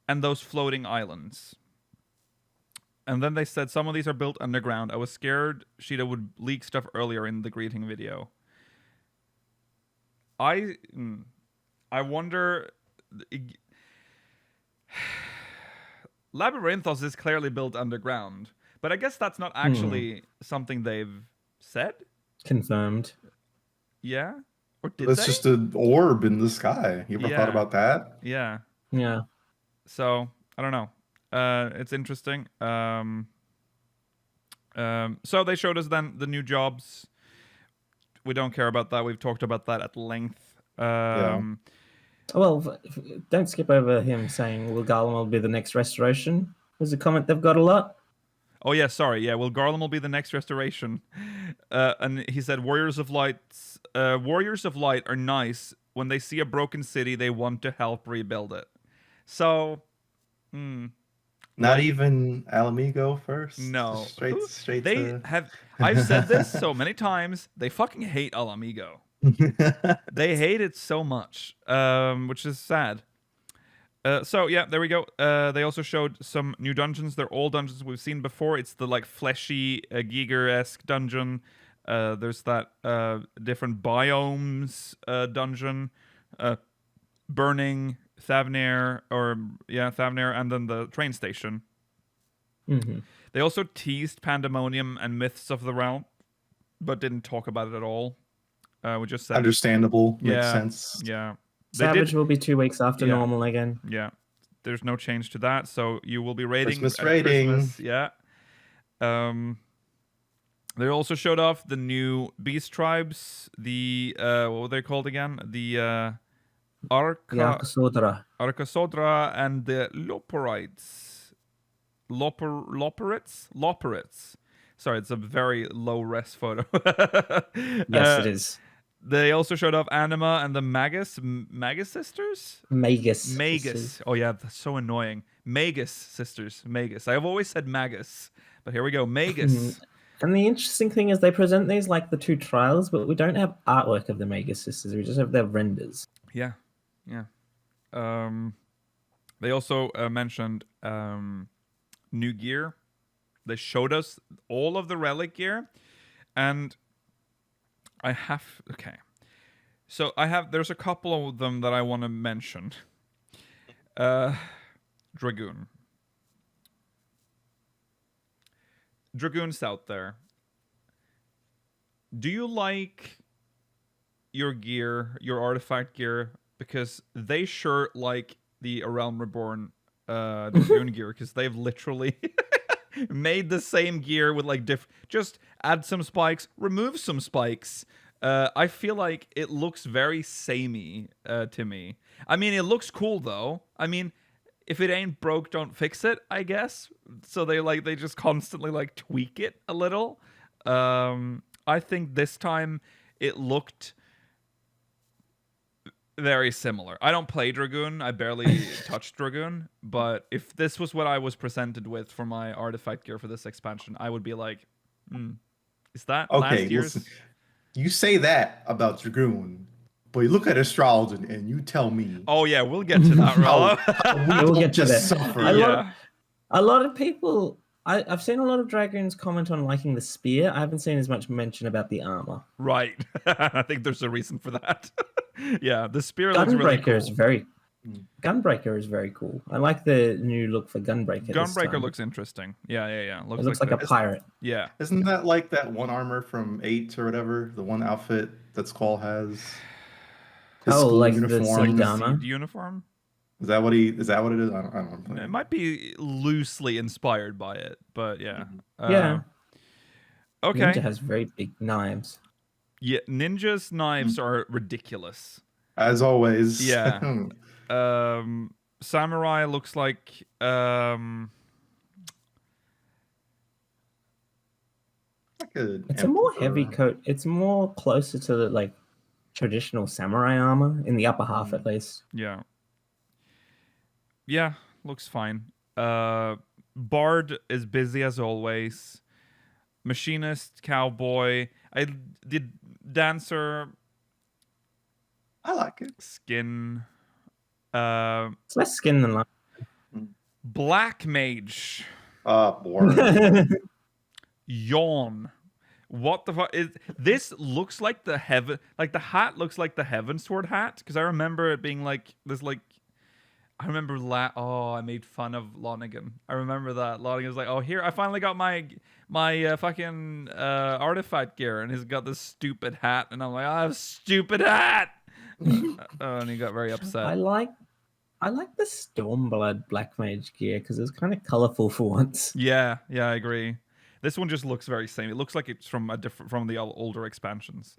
and those floating islands. And then they said some of these are built underground. I was scared Sheeta would leak stuff earlier in the greeting video. I wonder... Labyrinthos is clearly built underground, but I guess that's not actually something they've said. Confirmed. Yeah? Or did That's they? just an orb in the sky. You ever thought about that? Yeah. Yeah. So, I don't know. It's interesting. So they showed us then the new jobs. We don't care about that. We've talked about that at length. Well, don't skip over him saying, will Garlemald be the next restoration? Was a comment they've got a lot. Oh, yeah, sorry. Yeah, well, Garlemald will be the next restoration. And he said, Warriors of Light are nice. When they see a broken city, they want to help rebuild it. So, Not even Alamigo first. No. Straight They to. have. I've said this so many times. They fucking hate Alamigo. They hate it so much, which is sad. So yeah, there we go. They also showed some new dungeons. They're all dungeons we've seen before. It's the like fleshy Giger-esque dungeon. There's that different biomes dungeon, burning Thavnair, Thavnair, and then the train station. Mm-hmm. They also teased Pandemonium and Myths of the Realm, but didn't talk about it at all. We just said Understandable. Makes sense. Yeah. Savage will be 2 weeks after normal again. Yeah. There's no change to that, so you will be raiding Christmas at raiding. Christmas. Yeah. They also showed off the new beast tribes. The what were they called again? The Arkasodra and the Loperites. Loperites. Sorry, it's a very low res photo. Yes, it is. They also showed off Anima and the Magus sisters? Magus. Oh yeah, that's so annoying. Magus sisters. Magus. I've always said Magus, but here we go. Magus. And the interesting thing is they present these like the 2 trials, but we don't have artwork of the Magus sisters. We just have their renders. Yeah. They also mentioned new gear. They showed us all of the relic gear, and there's a couple of them that I want to mention. Dragoon. Dragoons out there. Do you like your gear, your artifact gear? Because they sure like the A Realm Reborn Dragoon gear, because they've literally made the same gear with like just add some spikes, remove some spikes. I feel like it looks very samey to me. I mean, it looks cool though. I mean, if it ain't broke, don't fix it, I guess. So they just constantly like tweak it a little. I think this time it looked very similar. I don't play Dragoon. I barely touched Dragoon. But if this was what I was presented with for my artifact gear for this expansion, I would be like, is that last year's? Listen, you say that about Dragoon, but you look at Astrology and you tell me. Oh yeah, we'll get to that, Rollo. We'll get to that. Suffer. A lot of people... I've seen a lot of Dragoons comment on liking the spear. I haven't seen as much mention about the armor. Right. I think there's a reason for that. Yeah, the spear looks really cool. Gunbreaker is very cool. I like the new look for Gunbreaker. Gunbreaker looks interesting. Yeah. It looks like a pirate. Yeah. Isn't that like that one armor from 8 or whatever? The one outfit that Skull has? His like uniform. the Seed uniform? Is that what it is? I don't know. It might be loosely inspired by it, but yeah. Yeah. Okay. Ninja has very big knives. Yeah, Ninja's knives are ridiculous. As always. Yeah. Samurai looks like it's a more heavy coat. It's more closer to the like traditional samurai armor in the upper half at least. Yeah. Yeah, looks fine. Bard is busy as always. Machinist, cowboy. The dancer. I like it. Skin. It's less skin than light. Black mage. Boring. Yawn. What the fuck is this? Looks like the heaven. Like the hat looks like the Heaven Sword hat, because I remember it being like this. Like I remember I made fun of Lonigan. I remember that Lonigan was like, "Oh, here I finally got my fucking artifact gear," and he's got this stupid hat, and I'm like, "I have a stupid hat." And he got very upset. I like the Stormblood Black Mage gear because it's kind of colorful for once. Yeah, I agree. This one just looks very same. It looks like it's from from the older expansions.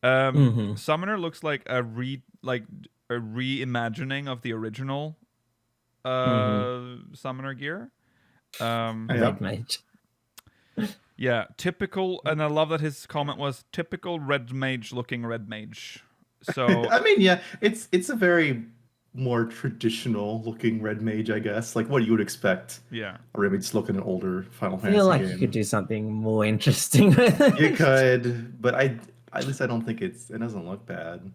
Summoner looks like a reimagining of the original Summoner gear. Red Mage. Yeah, typical, and I love that his comment was typical Red Mage looking Red Mage. So I mean, yeah, it's a very more traditional looking red mage, I guess. Like what you would expect. Yeah. A red mage just looking at an older Final I Fantasy feel like game. you could do something more interesting with it. You could, but at least I don't think it doesn't look bad.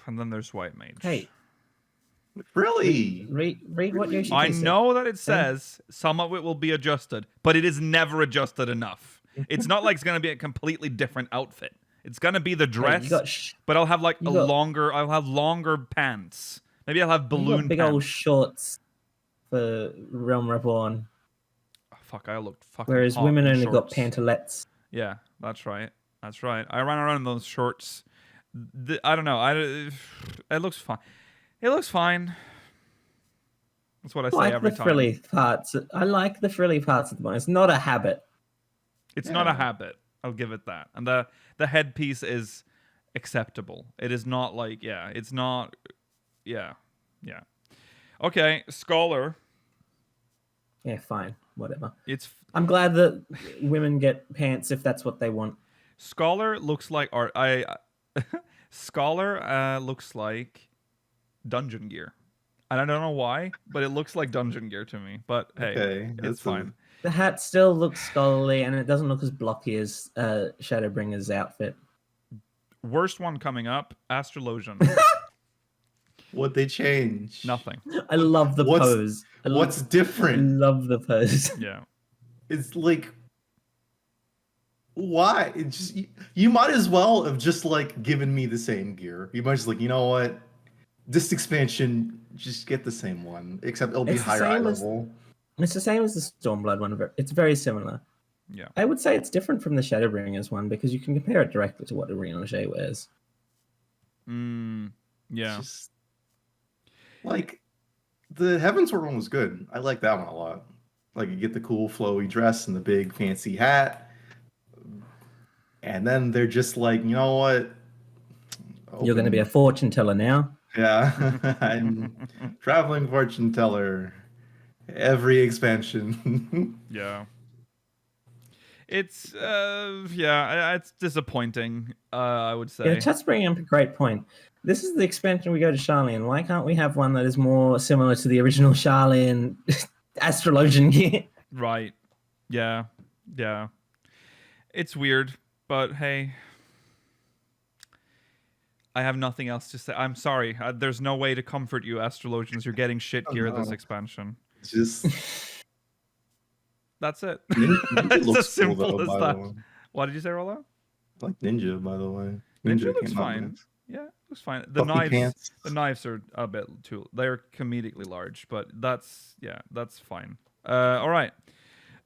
And then there's White Mage. Hey, Really? read what Yoshi-P I said. know that it says some of it will be adjusted, but it is never adjusted enough. It's not like it's going to be a completely different outfit. It's going to be the dress, but I'll have like I'll have longer pants. Maybe I'll have balloon big pants. old shorts for Realm Reborn. Oh, fuck, I looked fucking Whereas hot women in only got shorts. pantalettes. Yeah, that's right. That's right. I ran around in those shorts. I don't know. It looks fine. It looks fine. That's what I say every time. Frilly parts. I like the frilly parts at the moment. It's not a habit. It's not a habit. I'll give it that. And the headpiece is acceptable. It is not like, it's not, yeah. Okay, Scholar. Yeah, fine. Whatever. I'm glad that women get pants if that's what they want. Scholar looks like Scholar looks like dungeon gear. And I don't know why, but it looks like dungeon gear to me. But hey, it's fine. The hat still looks scholarly, and it doesn't look as blocky as Shadowbringer's outfit. Worst one coming up, Astrologian. What'd they change? Nothing. I love the pose. What's different? I love the pose. Yeah. It's like, why? It's just you might as well have just like given me the same gear. You might just like, you know what? This expansion, just get the same one, except it'll be higher eye level. It's the same as the Stormblood one. It's very similar. Yeah. I would say it's different from the Shadowbringers one because you can compare it directly to what Urianger wears. Yeah. Just, like, the Heavensward one was good. I like that one a lot. Like, you get the cool flowy dress and the big fancy hat. And then they're just like, you know what? You're going to be a fortune teller now. Yeah. I'm traveling fortune teller. Every expansion. Yeah. It's it's disappointing, I would say. Yeah, Chat's bringing up a great point. This is the expansion we go to Charlian. Why can't we have one that is more similar to the original Charlian Astrologian gear? Right. Yeah. It's weird, but hey, I have nothing else to say. I'm sorry. There's no way to comfort you, Astrologians. You're getting shit gear this expansion. Just that's it. It's as simple as that. What did you say, Rollo? I like Ninja, by the way. Ninja looks fine. Yeah, it looks fine. The knives are a bit too. They're comedically large, but that's fine. All right.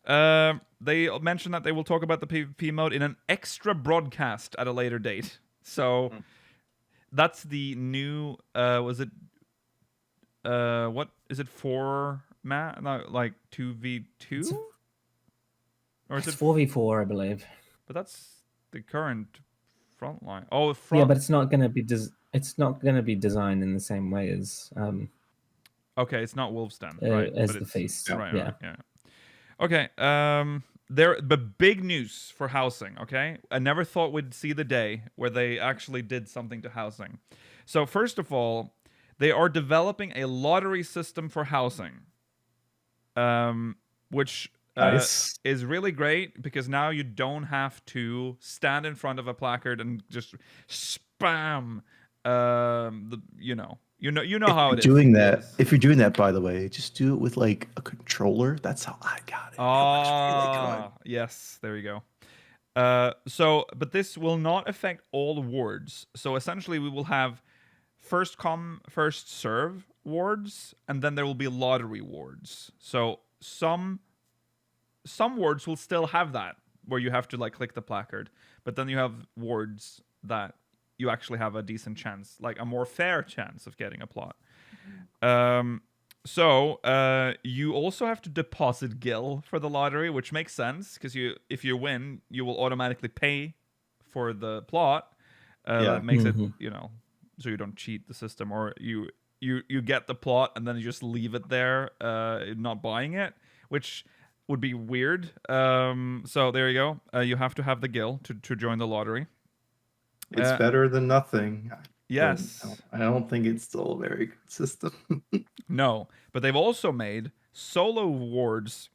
They mentioned that they will talk about the PvP mode in an extra broadcast at a later date. So that's the new. Was it? What is it for? Matt, like 2v2, or is it 4v4? I believe. But that's the current frontline. Oh, yeah, but it's not going to be. It's not going to be designed in the same way as. Okay, it's not Wolf's Den, right? As the face. Right. Yeah. Okay. But big news for housing. Okay, I never thought we'd see the day where they actually did something to housing. So first of all, they are developing a lottery system for housing. Which is really great because now you don't have to stand in front of a placard and just spam. You know how it is. If you're doing that, by the way, just do it with like a controller. That's how I got it. Really good. Yes, there you go. But this will not affect all wards. So essentially, we will have first come, first serve wards, and then there will be lottery wards. So some wards will still have that, where you have to like click the placard, but then you have wards that you actually have a decent chance, like a more fair chance of getting a plot. So you also have to deposit gil for the lottery, which makes sense because if you win, you will automatically pay for the plot. That makes it, so you don't cheat the system, or you get the plot and then you just leave it there, not buying it, which would be weird. So there you go. You have to have the gil to join the lottery. It's better than nothing. Yes. I don't think it's still a very good system. No, but they've also made solo wards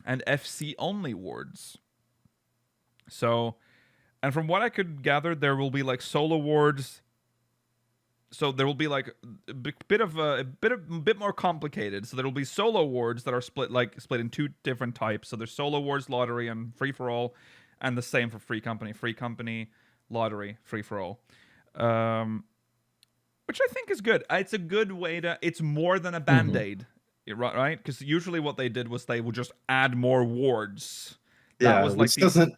and FC only wards. So, and from what I could gather, there will be like solo wards. So there will be like a bit more complicated. So there will be solo wards that are split in two different types. So there's solo wards, lottery, and free for all, and the same for free company, lottery, free for all. Which I think is good. It's a good way to. It's more than a band-aid, right? Because usually what they did was they would just add more wards. That was like doesn't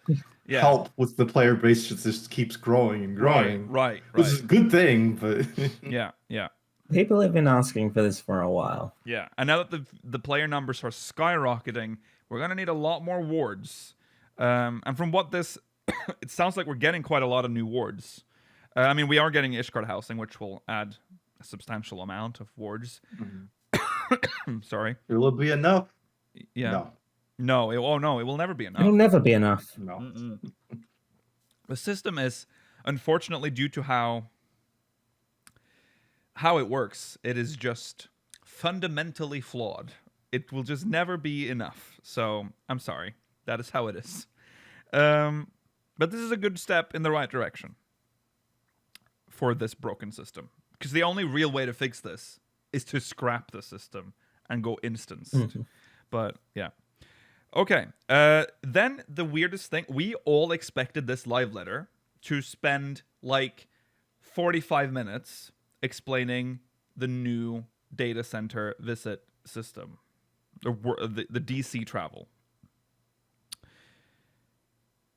help with the player base. Just keeps growing and growing. Right. Which is a good thing, but yeah. People have been asking for this for a while. Yeah, and now that the player numbers are skyrocketing, we're gonna need a lot more wards. And from what this, it sounds like we're getting quite a lot of new wards. I mean, we are getting Ishgard housing, which will add a substantial amount of wards. Sorry. It will be enough. Yeah. No. It will never be enough. It'll never be enough. No. The system is, unfortunately, due to how it works, it is just fundamentally flawed. It will just never be enough. So, I'm sorry. That is how it is. But this is a good step in the right direction for this broken system. Because the only real way to fix this is to scrap the system and go instanced. But, yeah. Okay. Then the weirdest thing, we all expected this live letter to spend like 45 minutes explaining the new data center visit system, the DC travel.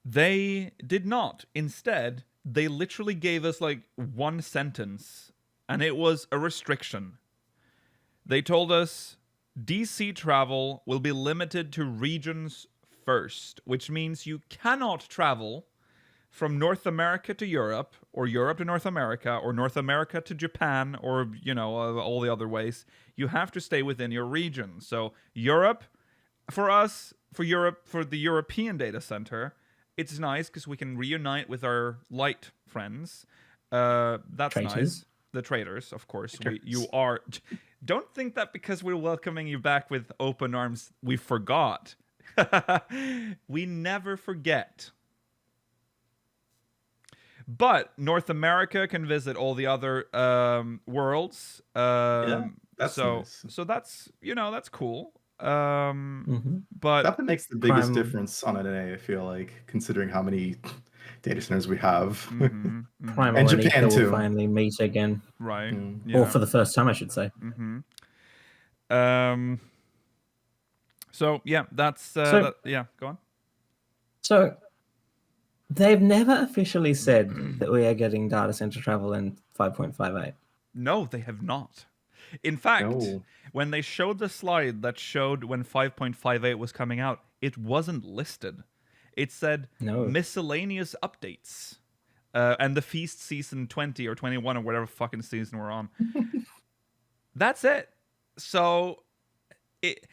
They did not. Instead, they literally gave us like one sentence, and it was a restriction. They told us DC travel will be limited to regions first, which means you cannot travel from North America to Europe, or Europe to North America, or North America to Japan, or, all the other ways. You have to stay within your region. So Europe, for us, for the European data center, it's nice because we can reunite with our light friends. That's Traitors. nice. The traitors, of course. You are. Don't think that because we're welcoming you back with open arms, we forgot. We never forget. But North America can visit all the other worlds. That's nice. So that's that's cool. But that makes the biggest difference on an NA, I feel like, considering how many data centers we have. Primal and Japan too. Will finally meet again. Right. Yeah. Or for the first time, I should say. So yeah, that's go on. So they've never officially said that we are getting data center travel in 5.58. No, they have not. In fact, when they showed the slide that showed when 5.58 was coming out, it wasn't listed. It said miscellaneous updates. And the Feast Season 20 or 21 or whatever fucking season we're on. That's it. So, it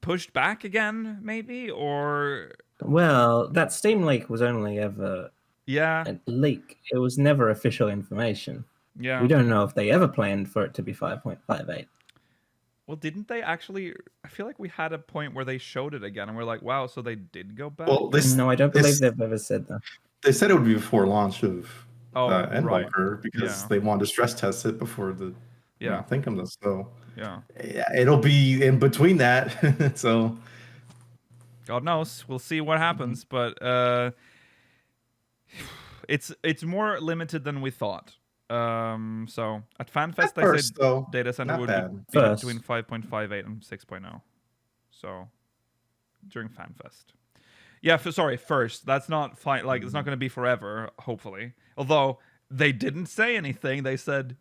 pushed back again, maybe? Or... Well, that Steam leak was only ever a leak. It was never official information. Yeah. We don't know if they ever planned for it to be 5.58. Well, didn't they actually... I feel like we had a point where they showed it again, and we're like, wow, so they did go back? Well, no, I don't believe they've ever said that. They said it would be before launch of Endwalker, because Yeah. they wanted to stress test it before the Thinkum does. So yeah, it'll be in between that. So God knows. We'll see what happens, but it's more limited than we thought. So at FanFest, they said data center would be between 5.58 and 6.0. So during FanFest. Yeah, first. That's not fine. Like, it's not going to be forever, hopefully. Although they didn't say anything. They said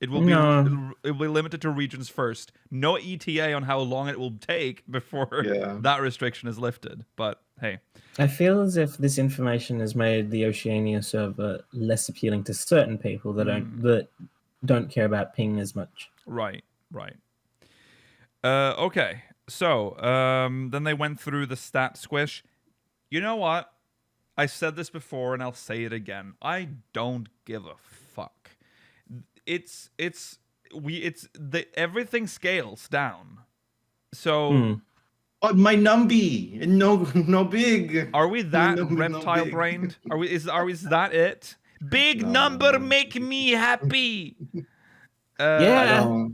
it will be limited to regions first. No ETA on how long it will take before that restriction is lifted. But hey, I feel as if this information has made the Oceania server less appealing to certain people that don't care about ping as much. Right. Okay. So then they went through the stat squish. You know what? I said this before and I'll say it again. I don't give a fuck. Everything scales down. So But my numby, no big. are we that No reptile big. brained? Is that it? Big No. number make me happy. Yeah.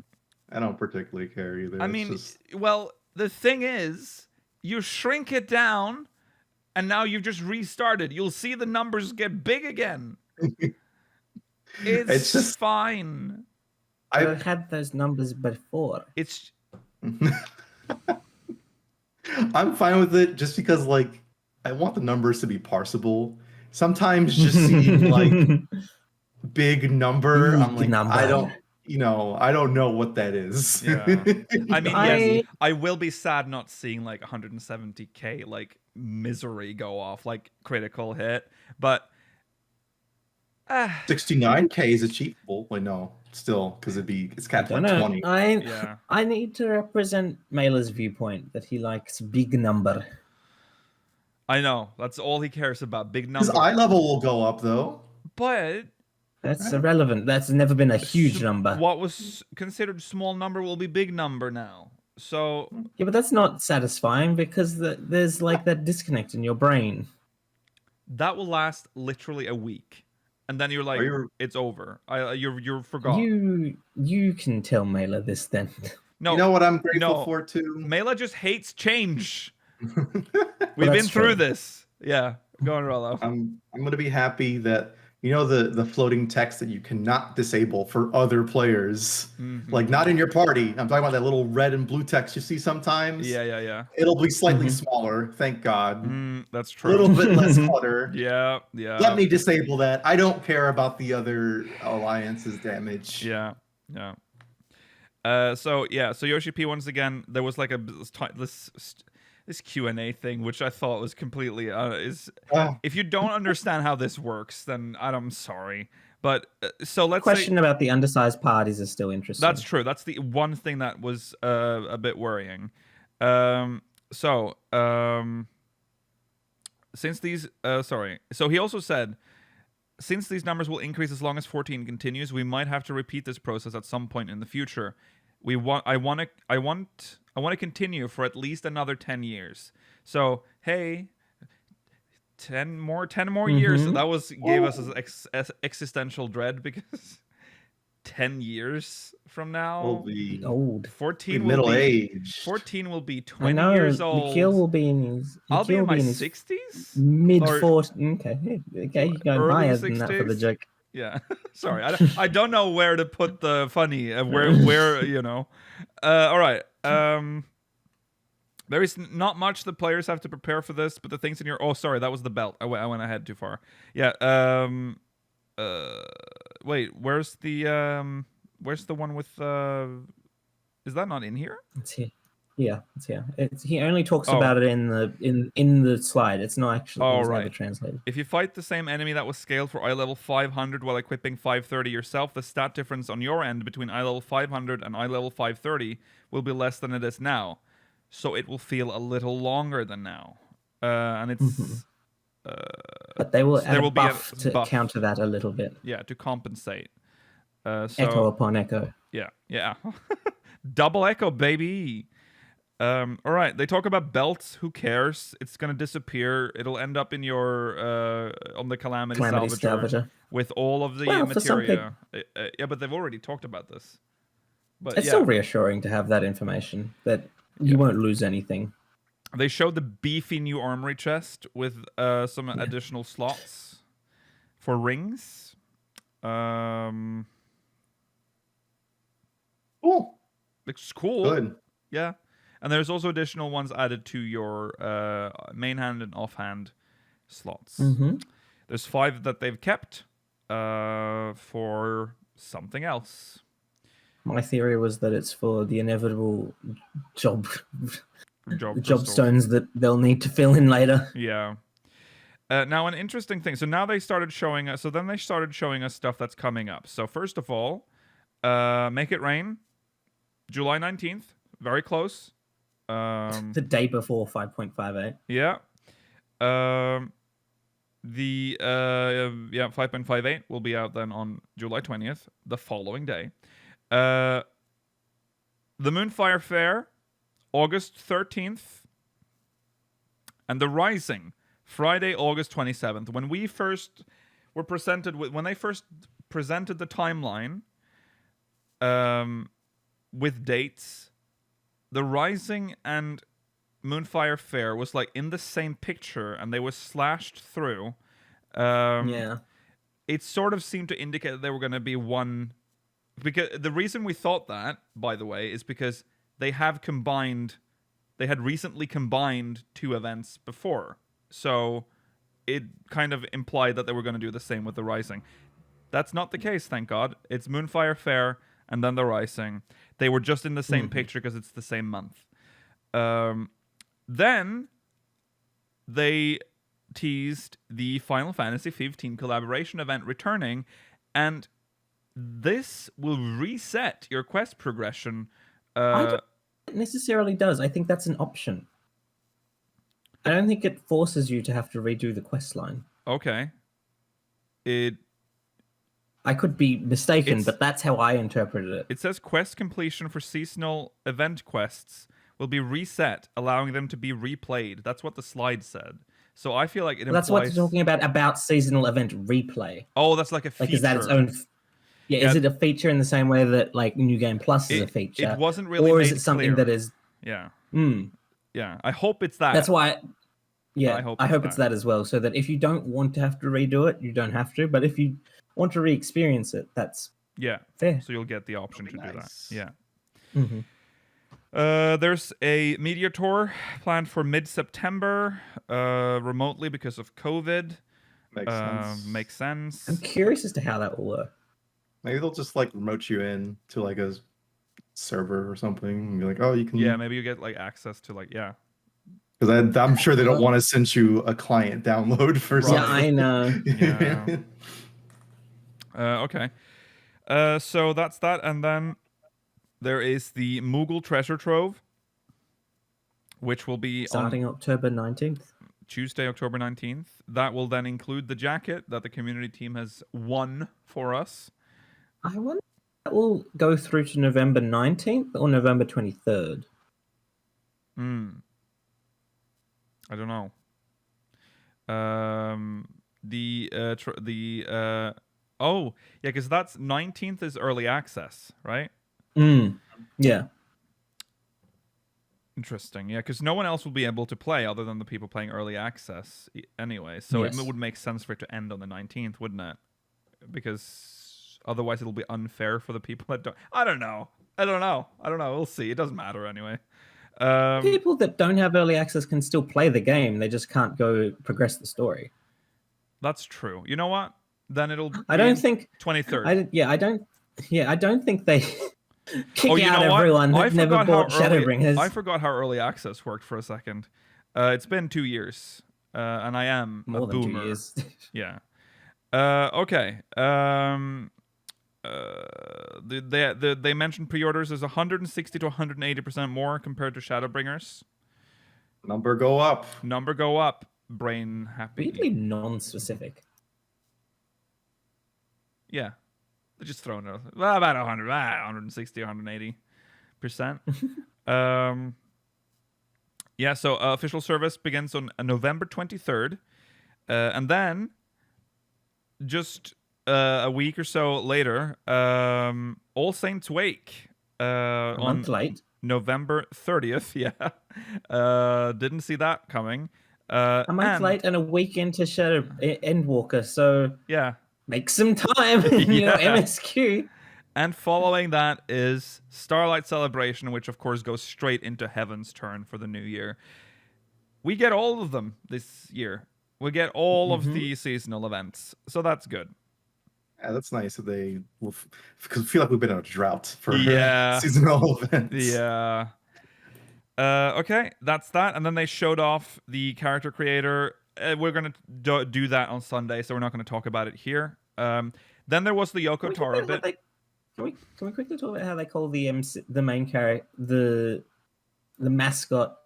I don't particularly care either. I It's mean, just... well, the thing is, you shrink it down, and now you've just restarted. You'll see the numbers get big again. It's just fine. I've had those numbers before. It's. I'm fine with it just because, like, I want the numbers to be parsable. Sometimes just seeing like big number, I'm like, number. I don't know what that is. Yeah. I mean, yes, I will be sad not seeing like 170k like misery go off, like critical hit, but 69k is achievable. Wait, no, still, because it's capped at 20. I need to represent Mailer's viewpoint that he likes big number. I know, that's all he cares about, big number. His eye level will go up though. But that's irrelevant. That's never been a huge number. What was considered small number will be big number now. So yeah, but that's not satisfying because there's like that disconnect in your brain. That will last literally a week. And then you're like, it's over. You're forgotten. You can tell Mela this then. No, you know what I'm grateful for too? Mela just hates change. We've been through this. Yeah, go on, Rollo. I'm gonna be happy that the floating text that you cannot disable for other players, like not in your party. I'm talking about that little red and blue text you see sometimes. Yeah. It'll be slightly smaller, thank God. That's true. A little bit less clutter. Yeah. Let me disable that. I don't care about the other alliance's damage. Yeah. So Yoshi-P, once again, there was like this Q&A thing, which I thought was completely if you don't understand how this works, then I'm sorry. But so let's question about the undersized parties is still interesting. That's true. That's the one thing that was a bit worrying. Since these so he also said, since these numbers will increase as long as 14 continues, we might have to repeat this process at some point in the future. I want to continue for at least another 10 years. So, hey, 10 more years. So that gave us existential dread because 10 years from now, we'll be old. 14 middle age. 14 will be 20 years old. Nikhil will be in his. I'll be in my 60s? Mid 40s. Okay, you're going higher than that for the joke. Yeah, sorry, I don't know where to put the funny. Where all right. There is not much the players have to prepare for this, but the things in your... Oh, sorry, that was the belt. I went ahead too far. Yeah. Wait, where's the one with... Is that not in here? It's here. Yeah, it's here. He only talks about it in the slide. It's not actually never translated. If you fight the same enemy that was scaled for eye level 500 while equipping 530 yourself, the stat difference on your end between eye level 500 and eye level 530 will be less than it is now. So it will feel a little longer than now. And it's... but they will add a buff to counter that a little bit. Yeah, to compensate. Echo upon echo. Yeah. Double echo, baby. All right, they talk about belts. Who cares? It's gonna disappear. It'll end up in your on the Calamity Salvager with all of the materia. Yeah, but they've already talked about this. But it's still reassuring to have that information that you won't lose anything. They showed the beefy new armory chest with some additional slots for rings. Cool. Looks cool. Good. Yeah. And there's also additional ones added to your main hand and offhand slots. There's 5 that they've kept for something else. My theory was that it's for the inevitable job crystals. stones that they'll need to fill in later. Yeah. Now, an interesting thing. So now they started showing us. So then they started showing us stuff that's coming up. So first of all, Make It Rain, July 19th. Very close. The day before 5.58. Yeah. The 5.58 will be out then on July 20th, the following day. The Moonfire Fair, August 13th, and the Rising, Friday, August 27th. When we first were presented with, when they first presented the timeline, with dates, the Rising and Moonfire Fair was like in the same picture, and they were slashed through. Yeah. It sort of seemed to indicate that they were going to be one. Because the reason we thought that, by the way, is because they had recently combined two events before. So it kind of implied that they were going to do the same with the Rising. That's not the case, thank God. It's Moonfire Fair and then the Rising. They were just in the same picture because it's the same month. Then they teased the Final Fantasy XV collaboration event returning, and this will reset your quest progression. I don't think it necessarily does. I think that's an option. I don't think it forces you to have to redo the quest line. Okay. I could be mistaken, but that's how I interpreted it. It says quest completion for seasonal event quests will be reset, allowing them to be replayed. That's what the slide said. So I feel like it implies... That's what you're talking about seasonal event replay. Oh, that's like a feature. Like, is that its own... Yeah, is it a feature in the same way that, like, New Game Plus is a feature? It wasn't really Or is it something clear. that is... Yeah. Mm. Yeah, I hope it's that. That's why... Yeah, I hope it's that as well, so that if you don't want to have to redo it, you don't have to. But if you want to re-experience it, that's fair. So you'll get the option to do that. Yeah. Mm-hmm. There's a media tour planned for mid-September, remotely because of COVID. Makes sense. I'm curious as to how that will work. Maybe they'll just like remote you in to like a server or something and be like, oh, you can. Yeah, maybe you get like access to like Because I'm sure they don't want to send you a client download for something. Yeah, I know. Yeah. Okay. So that's that, and then there is the Moogle Treasure Trove, which will be starting October 19th. Tuesday, October 19th. That will then include the jacket that the community team has won for us. I wonder if that will go through to November 19th or November 23rd. I don't know. Oh, yeah, because that's 19th is early access, right? Yeah. Interesting. Yeah, because no one else will be able to play other than the people playing early access anyway. So it would make sense for it to end on the 19th, wouldn't it? Because otherwise it'll be unfair for the people that don't. I don't know. We'll see. It doesn't matter anyway. People that don't have early access can still play the game. They just can't go progress the story. That's true. You know what? Then it'll. I don't think 23rd. I don't think they kick out know everyone what? that never bought Shadowbringers. I forgot how early access worked for a second. It's been 2 years, and I am more a than boomer. 2 years. Yeah. Okay. They mentioned pre-orders is 160 to 180% more compared to Shadowbringers. Number go up. Brain happy. Weirdly non-specific. Yeah, they're just throwing it. Well, about 160, 180%. Yeah. So official service begins on November 23rd, and then just a week or so later, All Saints Wake. A month late. November 30th. Yeah. Didn't see that coming. A month late and a week into Shadow Endwalker. So yeah, make some time. MSQ. And following that is Starlight Celebration, which of course goes straight into Heaven's Turn for the new year. We get all of them this year. We get all of the seasonal events, so that's good. Yeah, that's nice that they will, because I feel like we've been in a drought for seasonal events. Yeah. Okay, that's that. And then they showed off the character creator. We're going to do that on Sunday, so we're not going to talk about it here. Then there was the Yoko Taro bit. Can we quickly talk about how they call the main character, the mascot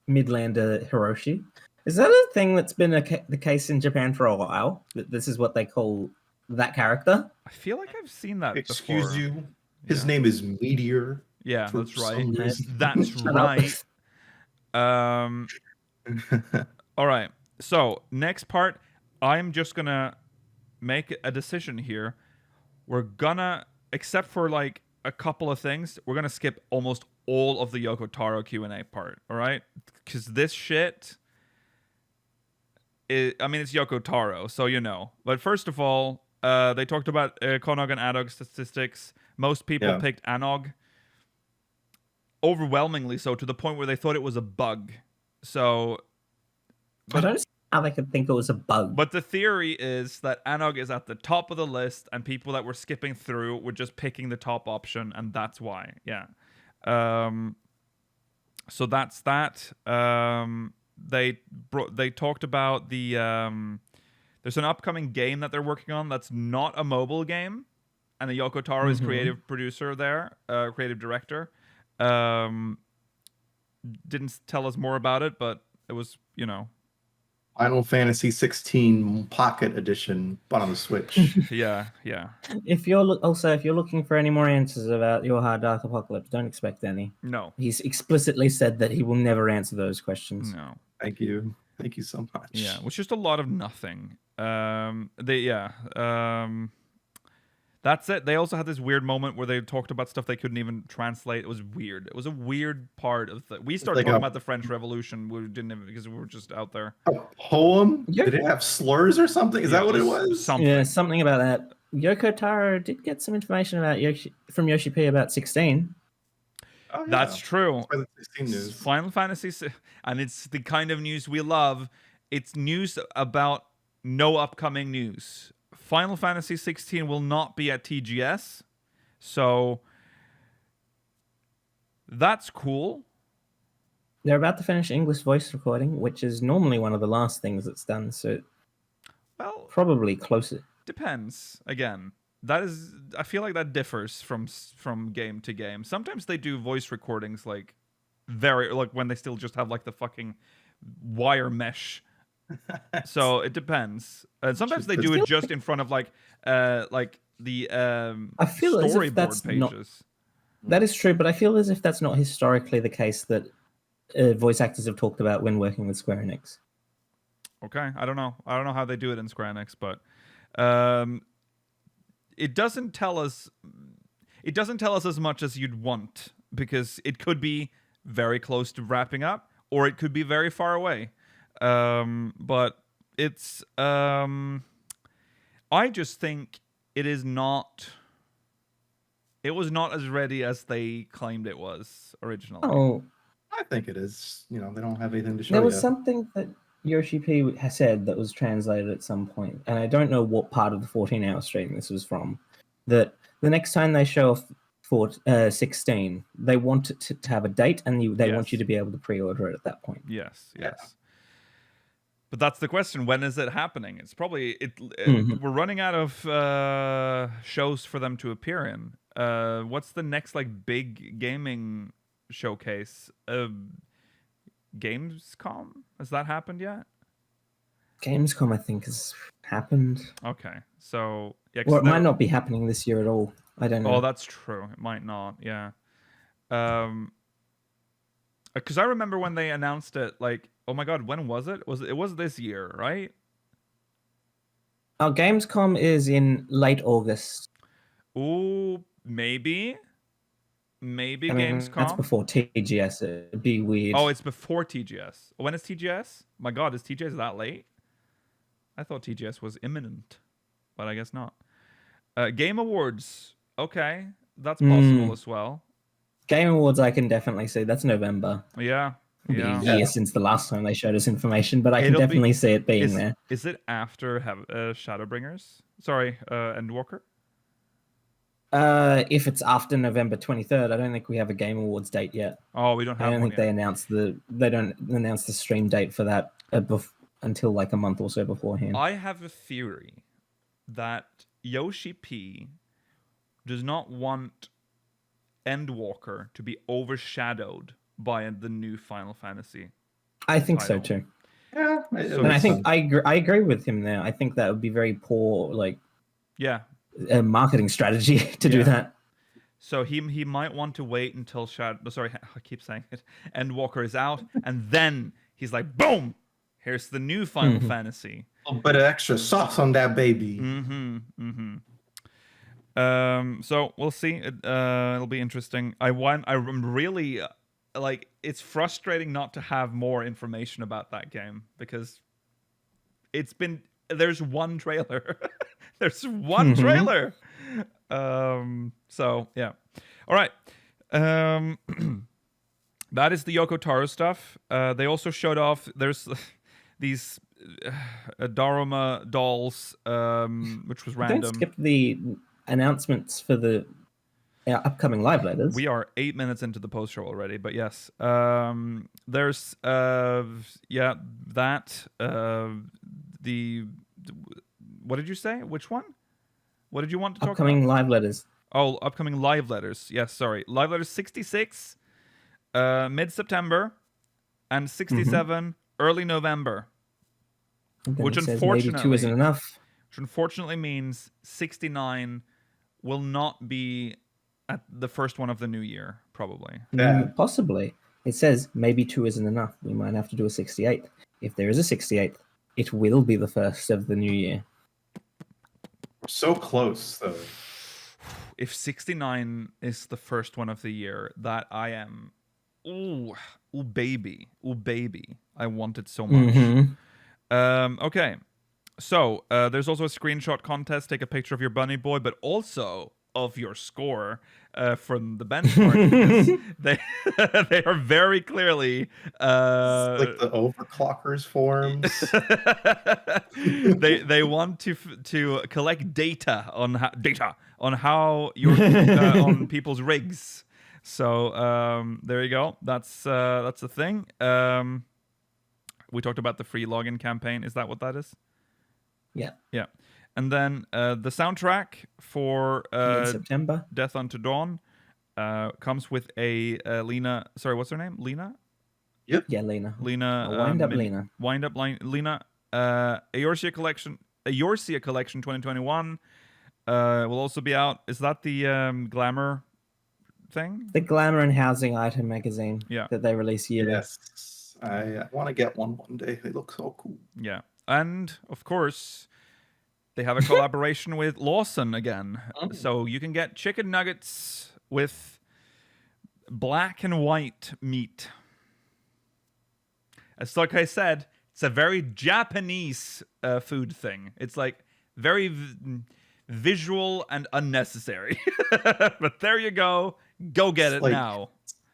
Midlander Hiroshi? Is that a thing that's been the case in Japan for a while? That this is what they call that character? I feel like I've seen that Excuse before. you. His Yeah. name is Meteor. Yeah, for that's right. some reason. That's Shut up. right. All right. So next part, I'm just gonna make a decision here. We're gonna, except for like a couple of things, we're gonna skip almost all of the Yoko Taro Q&A part. All right, because this shit. I mean, it's Yoko Taro, so you know. But first of all, they talked about Konog and Anog statistics. Most people picked Anog. Overwhelmingly so, to the point where they thought it was a bug. So, I don't see how they could think it was a bug. But the theory is that Anog is at the top of the list, and people that were skipping through were just picking the top option, and that's why. Yeah. So that's that. They talked about the there's an upcoming game that they're working on that's not a mobile game, and the Yoko Taro is creative producer there, creative director. Didn't tell us more about it, but it was, you know, Final Fantasy 16 Pocket Edition, but on the Switch. yeah. If you're looking for any more answers about Your Hard Dark Apocalypse, don't expect any. No. He's explicitly said that he will never answer those questions. No. Thank you so much. Yeah, it was just a lot of nothing. That's it. They also had this weird moment where they talked about stuff they couldn't even translate. It was weird. It was a weird part of the. We started talking about the French Revolution. We didn't even, because we were just out there. A poem? Yeah. Did it have slurs or something? Is that what it was? Something. Yeah, something about that. Yoko Taro did get some information about from Yoshi-P about 16. Oh, yeah. That's true. That's 16 news. Final Fantasy, and it's the kind of news we love. It's news about no upcoming news. Final Fantasy 16 will not be at TGS, so that's cool. They're about to finish English voice recording, which is normally one of the last things that's done, so Well, probably closer. depends. Again, that is, I feel like that differs from game to game. Sometimes they do voice recordings like when they still just have like the fucking wire mesh. So it depends. And sometimes they do it just in front of like the I feel as if storyboard that's pages. That is true, but I feel as if that's not historically the case that voice actors have talked about when working with Square Enix. Okay, I don't know how they do it in Square Enix, but it doesn't tell us as much as you'd want, because it could be very close to wrapping up, or it could be very far away. But it's I just think it was not as ready as they claimed it was originally. Oh, I think it is. You know, they don't have anything to show there was yet. something that Yoshi-P has said that was translated at some point, and I don't know what part of the 14-hour stream this was from, that the next time they show off 16, they want it to have a date, and they want you to be able to pre-order it at that point. Yes. But that's the question. When is it happening? It's probably we're running out of shows for them to appear in. What's the next like big gaming showcase? Gamescom? Has that happened yet? Gamescom, I think, has happened. Okay, so yeah, Well, it might not be happening this year at all. I don't know. Oh, that's true. It might not. Yeah. Because I remember when they announced it, like, oh my god, when was it? It was this year, right? Our Gamescom is in late August. Ooh, maybe That's Gamescom. before TGS. It'd be weird. Oh, it's before TGS. When is TGS? My god, is TGS that late? I thought TGS was imminent, but I guess not. Game Awards. Okay, that's possible as well. Game Awards, I can definitely see. That's November. Yeah. It'll be a year since the last time they showed us information, but I can definitely see it being there. Is it after Shadowbringers? Sorry, Endwalker? If it's after November 23rd, I don't think we have a Game Awards date yet. Oh, we don't have. I don't one think yet. they don't announce the stream date for that until like a month or so beforehand. I have a theory that Yoshi-P does not want Endwalker to be overshadowed by the new Final Fantasy. I think so title. too. Yeah, So- And I think I agree with him there. I think that would be very poor, like, Yeah. marketing strategy to do Yeah. that. So he might want to wait until sorry, I keep saying it. Endwalker is out, and then he's like, boom! Here's the new Final Fantasy. a little bit of extra sauce on that baby. So we'll see. It'll be interesting. I'm really like. It's frustrating not to have more information about that game because there's one trailer. There's one trailer. So yeah. All right. That is the Yoko Taro stuff. They also showed off. There's these Daruma dolls, which was random. Don't skip the announcements for the upcoming live letters. We are 8 minutes into the post show already, but yes. There's what did you say? Which one? What did you want to talk upcoming about? live letters. Oh, upcoming live letters. Yes, sorry. Live letters 66 mid-September and 67 early November. And then Which it says maybe 2 isn't enough. Which unfortunately means 69 will not be at the first one of the new year, probably. Yeah. Possibly. It says maybe 2 isn't enough. We might have to do a 68th. If there is a 68th, it will be the first of the new year. So close, though. If 69 is the first one of the year, that I am... Ooh, baby. Ooh, baby. I want it so much. Okay. So, there's also a screenshot contest. Take a picture of your bunny boy, but also of your score from the benchmark. They are very clearly... It's like the overclockers forums. they want to collect data on how you're on people's rigs. So there you go. That's the thing. We talked about the free login campaign. Is that what that is? Yeah. Yeah. And then the soundtrack for September. Death Unto Dawn comes with a Lena. Sorry, what's her name? Lena? Yep. Yeah, Lena. Lena. Wind Up Lena. Wind Up Lena. Eorzea Collection 2021 will also be out. Is that the Glamour thing? The Glamour and Housing item magazine that they release yearly. Yes. I want to get one day. They look so cool. Yeah. And, of course, they have a collaboration with Lawson again. So you can get chicken nuggets with black and white meat. It's like I said, it's a very Japanese food thing. It's like very visual and unnecessary. But there you go. Go get it now.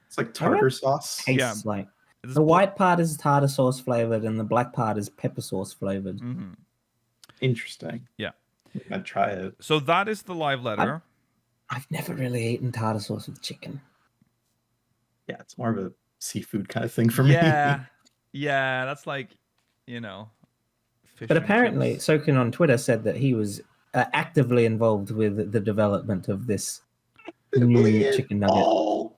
It's like tartar sauce. Tastes like. The white part is tartar sauce flavored and the black part is pepper sauce flavored. Interesting. Yeah. I'd try it. So that is the live letter. I've never really eaten tartar sauce with chicken. Yeah, it's more of a seafood kind of thing for me. Yeah, that's like, fish. But apparently, Soken on Twitter said that he was actively involved with the development of this new chicken nugget.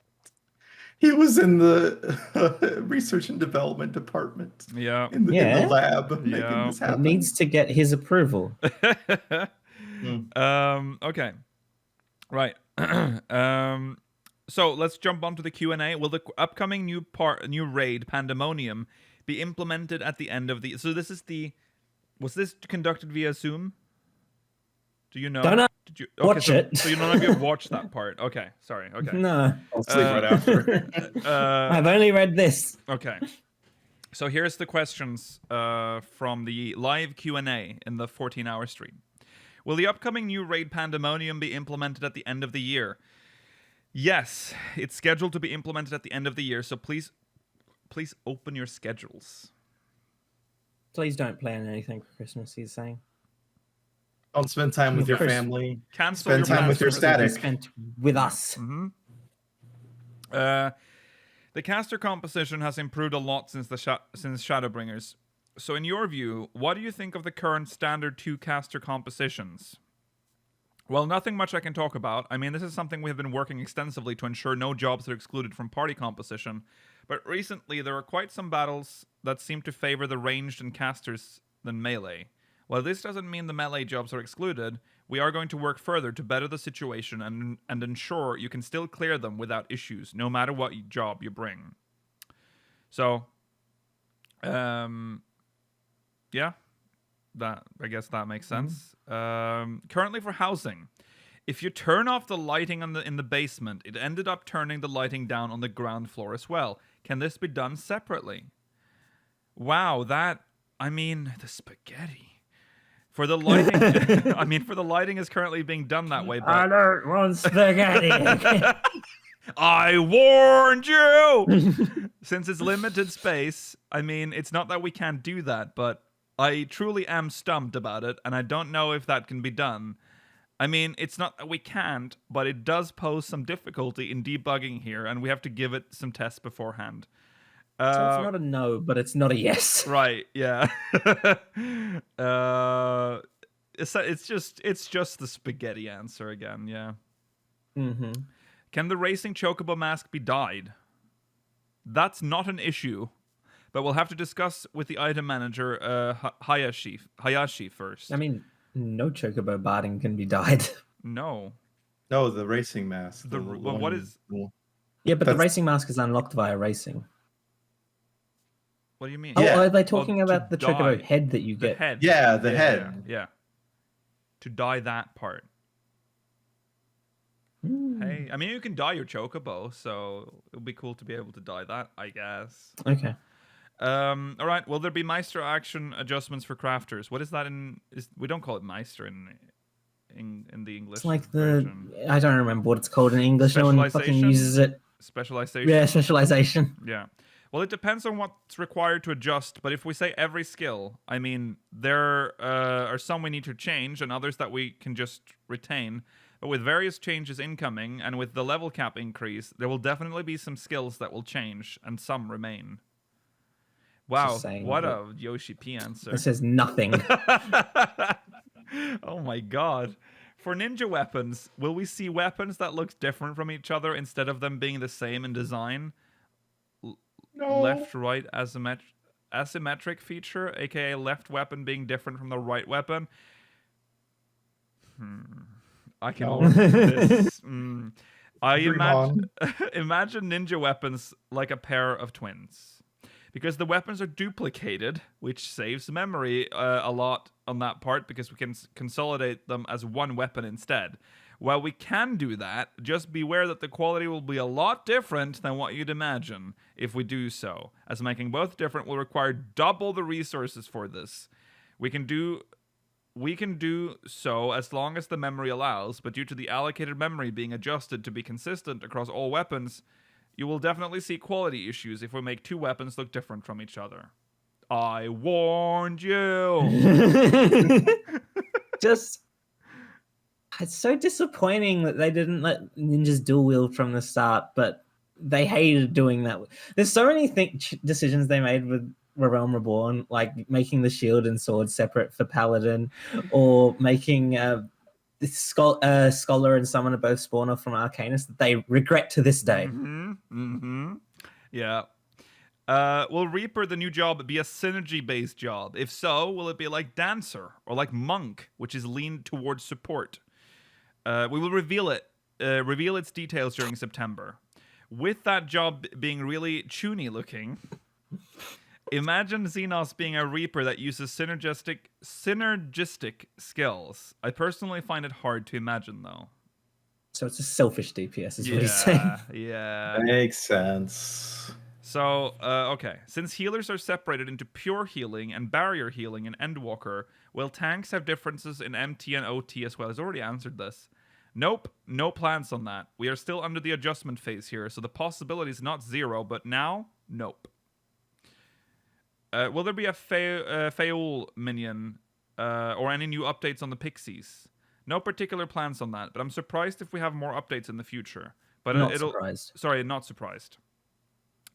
He was in the research and development department. Yeah. In the lab making this happen. It needs to get his approval. Okay. Right. So let's jump onto the Q&A. Will the upcoming new raid, Pandemonium, be implemented at the end of the... So this is the... Was this conducted via Zoom? Do you know? Don't know. Did you Watch it. So none of you have watched that part. Okay, sorry. Okay. No. I'll sleep right after. I've only read this. Okay. So here's the questions from the live Q&A in the 14-hour stream. Will the upcoming new raid Pandemonium be implemented at the end of the year? Yes, it's scheduled to be implemented at the end of the year, so please open your schedules. Please don't plan anything for Christmas, he's saying. Don't spend time with your family. Cancel Spend your time with your plans. static. Spent with us. The caster composition has improved a lot since Shadowbringers. So in your view, what do you think of the current standard 2 caster compositions? Well, nothing much I can talk about. I mean, this is something we have been working extensively to ensure no jobs are excluded from party composition. But recently, there are quite some battles that seem to favor the ranged and casters than melee. While this doesn't mean the melee jobs are excluded, we are going to work further to better the situation and ensure you can still clear them without issues, no matter what job you bring. So, yeah, I guess that makes sense. Currently for housing, if you turn off the lighting in the basement, it ended up turning the lighting down on the ground floor as well. Can this be done separately? Wow, the spaghetti. For the lighting, for the lighting is currently being done that way. But I don't want spaghetti. I warned you! Since it's limited space, it's not that we can't do that, but I truly am stumped about it, and I don't know if that can be done. It's not that we can't, but it does pose some difficulty in debugging here, and we have to give it some tests beforehand. So it's not a no, but it's not a yes. Right, yeah. It's just the spaghetti answer again, yeah. Mm-hmm. Can the racing chocobo mask be dyed? That's not an issue, but we'll have to discuss with the item manager, Hayashi first. No chocobo barding can be dyed. No. No, the racing mask. But what is... Yeah, but the racing mask is unlocked via racing. What do you mean? Oh, are they talking about the chocobo head that you get? The head. Yeah, the head. Yeah. To dye that part. Hey, you can dye your chocobo, so it would be cool to be able to dye that, I guess. Okay. All right. Will there be Meister action adjustments for crafters? What is that we don't call it Meister in the English. It's like version. I don't remember what it's called in English. No one fucking uses it. Specialization. Yeah, specialization. Yeah. Well, it depends on what's required to adjust, but if we say every skill, there are some we need to change and others that we can just retain. But with various changes incoming and with the level cap increase, there will definitely be some skills that will change and some remain. Wow, what a Yoshi-P answer. This says nothing. Oh my god. For ninja weapons, will we see weapons that look different from each other instead of them being the same in design? No. Left-right asymmetric feature, aka left weapon being different from the right weapon. I can order this. I imagine ninja weapons like a pair of twins. Because the weapons are duplicated, which saves memory a lot on that part because we can consolidate them as one weapon instead. While we can do that, just beware that the quality will be a lot different than what you'd imagine if we do so, as making both different will require double the resources for this. We can do so as long as the memory allows, but due to the allocated memory being adjusted to be consistent across all weapons, you will definitely see quality issues if we make two weapons look different from each other. I warned you! It's so disappointing that they didn't let ninjas dual wield from the start, but they hated doing that. There's so many decisions they made with Realm Reborn, like making the shield and sword separate for Paladin, or making Scholar and Summoner both spawner from Arcanist that they regret to this day. Yeah. Will Reaper, the new job, be a synergy-based job? If so, will it be like Dancer or like Monk, which is leaned towards support? We will reveal its details during September. With that job being really chuny looking, imagine Xenos being a Reaper that uses synergistic skills. I personally find it hard to imagine, though. So it's a selfish DPS, is what he's saying. Yeah. Makes sense. So, okay. Since healers are separated into pure healing and barrier healing in Endwalker, will tanks have differences in MT and OT as well? I've already answered this. Nope, no plans on that. We are still under the adjustment phase here, so the possibility is not zero, but now, nope. Will there be a Feol minion or any new updates on the Pixies? No particular plans on that, but I'm surprised if we have more updates in the future. But surprised. Sorry, not surprised.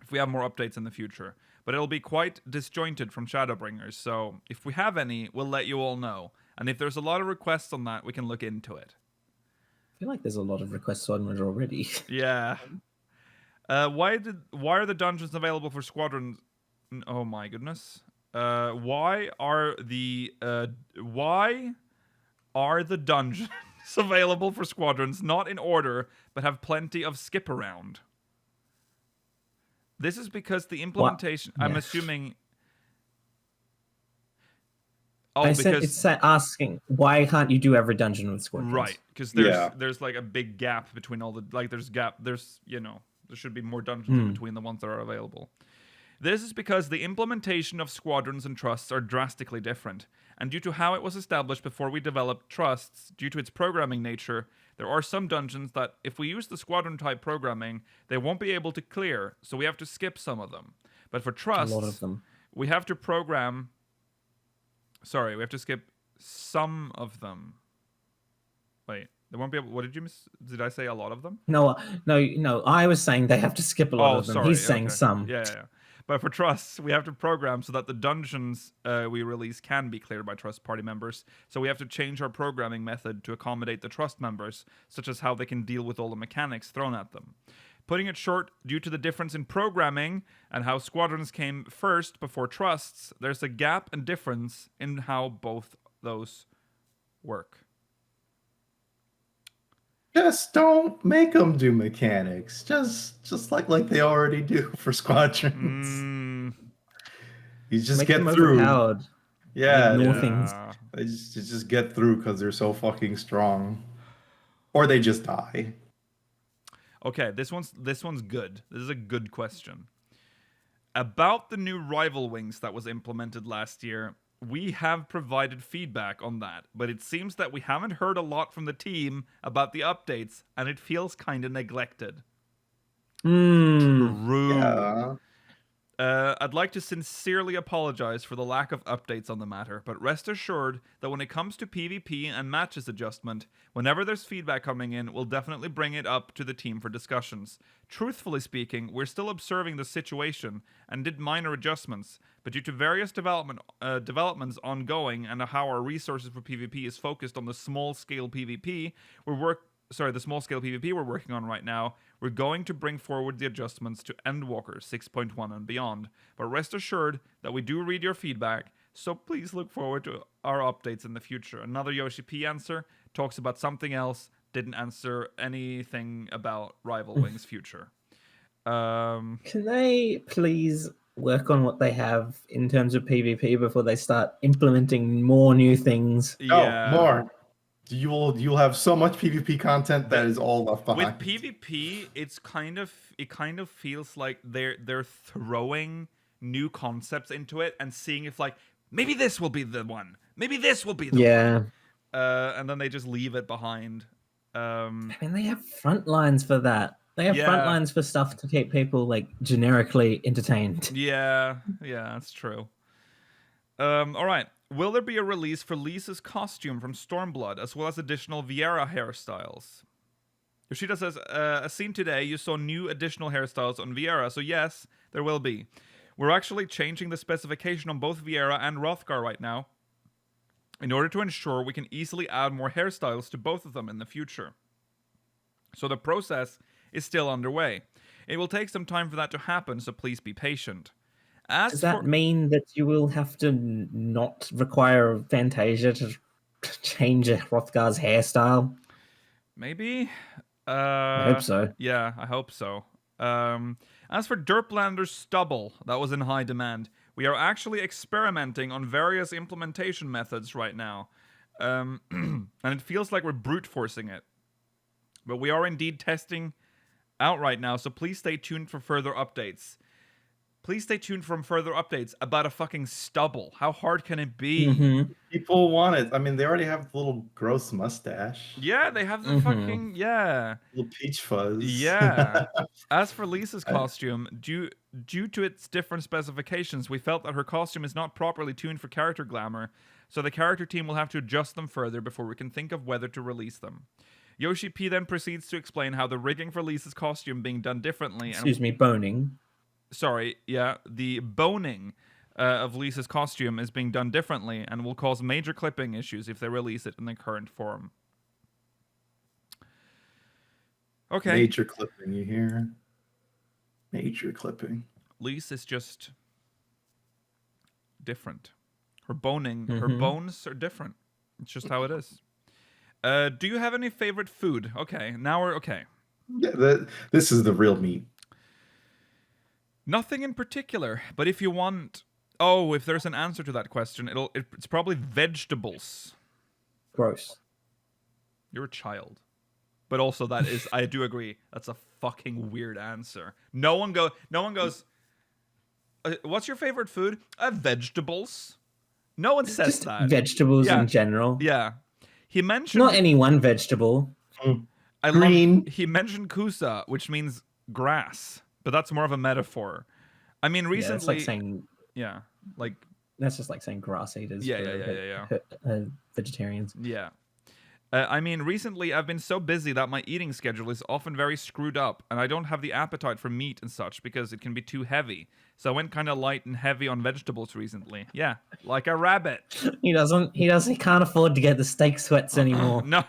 If we have more updates in the future. But it'll be quite disjointed from Shadowbringers, so if we have any, we'll let you all know. And if there's a lot of requests on that, we can look into it. I feel like there's a lot of requests on it already. Yeah. Why are the dungeons available for squadrons Oh my goodness. Why are the dungeons available for squadrons not in order but have plenty of skip around? This is because the implementation. What? I'm Yeah. assuming. It's asking why can't you do every dungeon with squadrons? Right, because there's like a big gap between all the there should be more dungeons in between the ones that are available. This is because the implementation of squadrons and trusts are drastically different, and due to how it was established before we developed trusts, due to its programming nature, there are some dungeons that, if we use the squadron type programming, they won't be able to clear, so we have to skip some of them. But for trusts, A lot of them. we have to program. Sorry, we have to skip some of them. Wait, they won't be able. What did you miss? Did I say a lot of them? No. I was saying they have to skip a lot of them. Sorry, He's saying okay. some. Yeah. But for trusts, we have to program so that the dungeons we release can be cleared by trust party members. So we have to change our programming method to accommodate the trust members, such as how they can deal with all the mechanics thrown at them. Putting it short, due to the difference in programming and how squadrons came first before trusts, there's a gap and difference in how both those work. Just don't make them do mechanics. Just like they already do for squadrons. You just Make get them through. overpowered. Yeah, Ignore things. They just get through because they're so fucking strong, or they just die. Okay, this one's good. This is a good question. About the new rival wings that was implemented last year, we have provided feedback on that, but it seems that we haven't heard a lot from the team about the updates, and it feels kind of neglected. True. Yeah. I'd like to sincerely apologize for the lack of updates on the matter, but rest assured that when it comes to PvP and matches adjustment, whenever there's feedback coming in, we'll definitely bring it up to the team for discussions. Truthfully speaking, we're still observing the situation and did minor adjustments, but due to various developments ongoing and how our resources for PvP is focused on the small-scale PvP we're working on right now, we're going to bring forward the adjustments to Endwalker 6.1 and beyond. But rest assured that we do read your feedback, so please look forward to our updates in the future. Another Yoshi-P answer talks about something else, didn't answer anything about Rival Wings' future. Can they please work on what they have in terms of PvP before they start implementing more new things? Yeah. Oh, more. You'll have so much PvP content that is all left behind. With PvP, it kind of feels like they're throwing new concepts into it and seeing if maybe this will be the one, maybe this will be the one. And then they just leave it behind. I mean, they have front lines for that. They have front lines for stuff to keep people generically entertained. Yeah, that's true. All right. Will there be a release for Lisa's costume from Stormblood, as well as additional Viera hairstyles? Yoshida says, as seen today, you saw new additional hairstyles on Viera, so yes, there will be. We're actually changing the specification on both Viera and Hrothgar right now, in order to ensure we can easily add more hairstyles to both of them in the future. So the process is still underway. It will take some time for that to happen, so please be patient. Does that mean that you will have to not require Fantasia to change Hrothgar's hairstyle? Maybe. I hope so. Yeah, I hope so. As for Derplander's stubble, that was in high demand. We are actually experimenting on various implementation methods right now. And it feels like we're brute forcing it. But we are indeed testing out right now, so please stay tuned for further updates. Please stay tuned for further updates about a fucking stubble. How hard can it be? Mm-hmm. People want it. I mean, they already have the little gross mustache. Yeah, they have the fucking, Little peach fuzz. Yeah. As for Lisa's costume, due to its different specifications, we felt that her costume is not properly tuned for character glamour, so the character team will have to adjust them further before we can think of whether to release them. Yoshi-P then proceeds to explain how the rigging for Lisa's costume being done differently... boning. Sorry, yeah, the boning of Lisa's costume is being done differently and will cause major clipping issues if they release it in the current form. Okay. Major clipping, you hear? Major clipping. Lisa's just different. Her boning, her Mhm. bones are different. It's just how it is. Do you have any favorite food? Okay, now we're okay. Yeah, this is the real meat. Nothing in particular, but if you want, if there's an answer to that question, it's probably vegetables. Gross. You're a child. But also that is, I do agree, that's a fucking weird answer. No one goes, what's your favorite food? Vegetables. No one says Just that. vegetables Yeah. in general. Yeah. He mentioned Not any one vegetable. Green. He mentioned kusa, which means grass, but that's more of a metaphor. I mean, Yeah, recently, it's like saying like that's just like saying grass eaters. Yeah. Vegetarians. Yeah. I mean, recently I've been so busy that my eating schedule is often very screwed up, and I don't have the appetite for meat and such because it can be too heavy. So I went kind of light and heavy on vegetables recently. Yeah, like a rabbit. He can't afford to get the steak sweats anymore. No.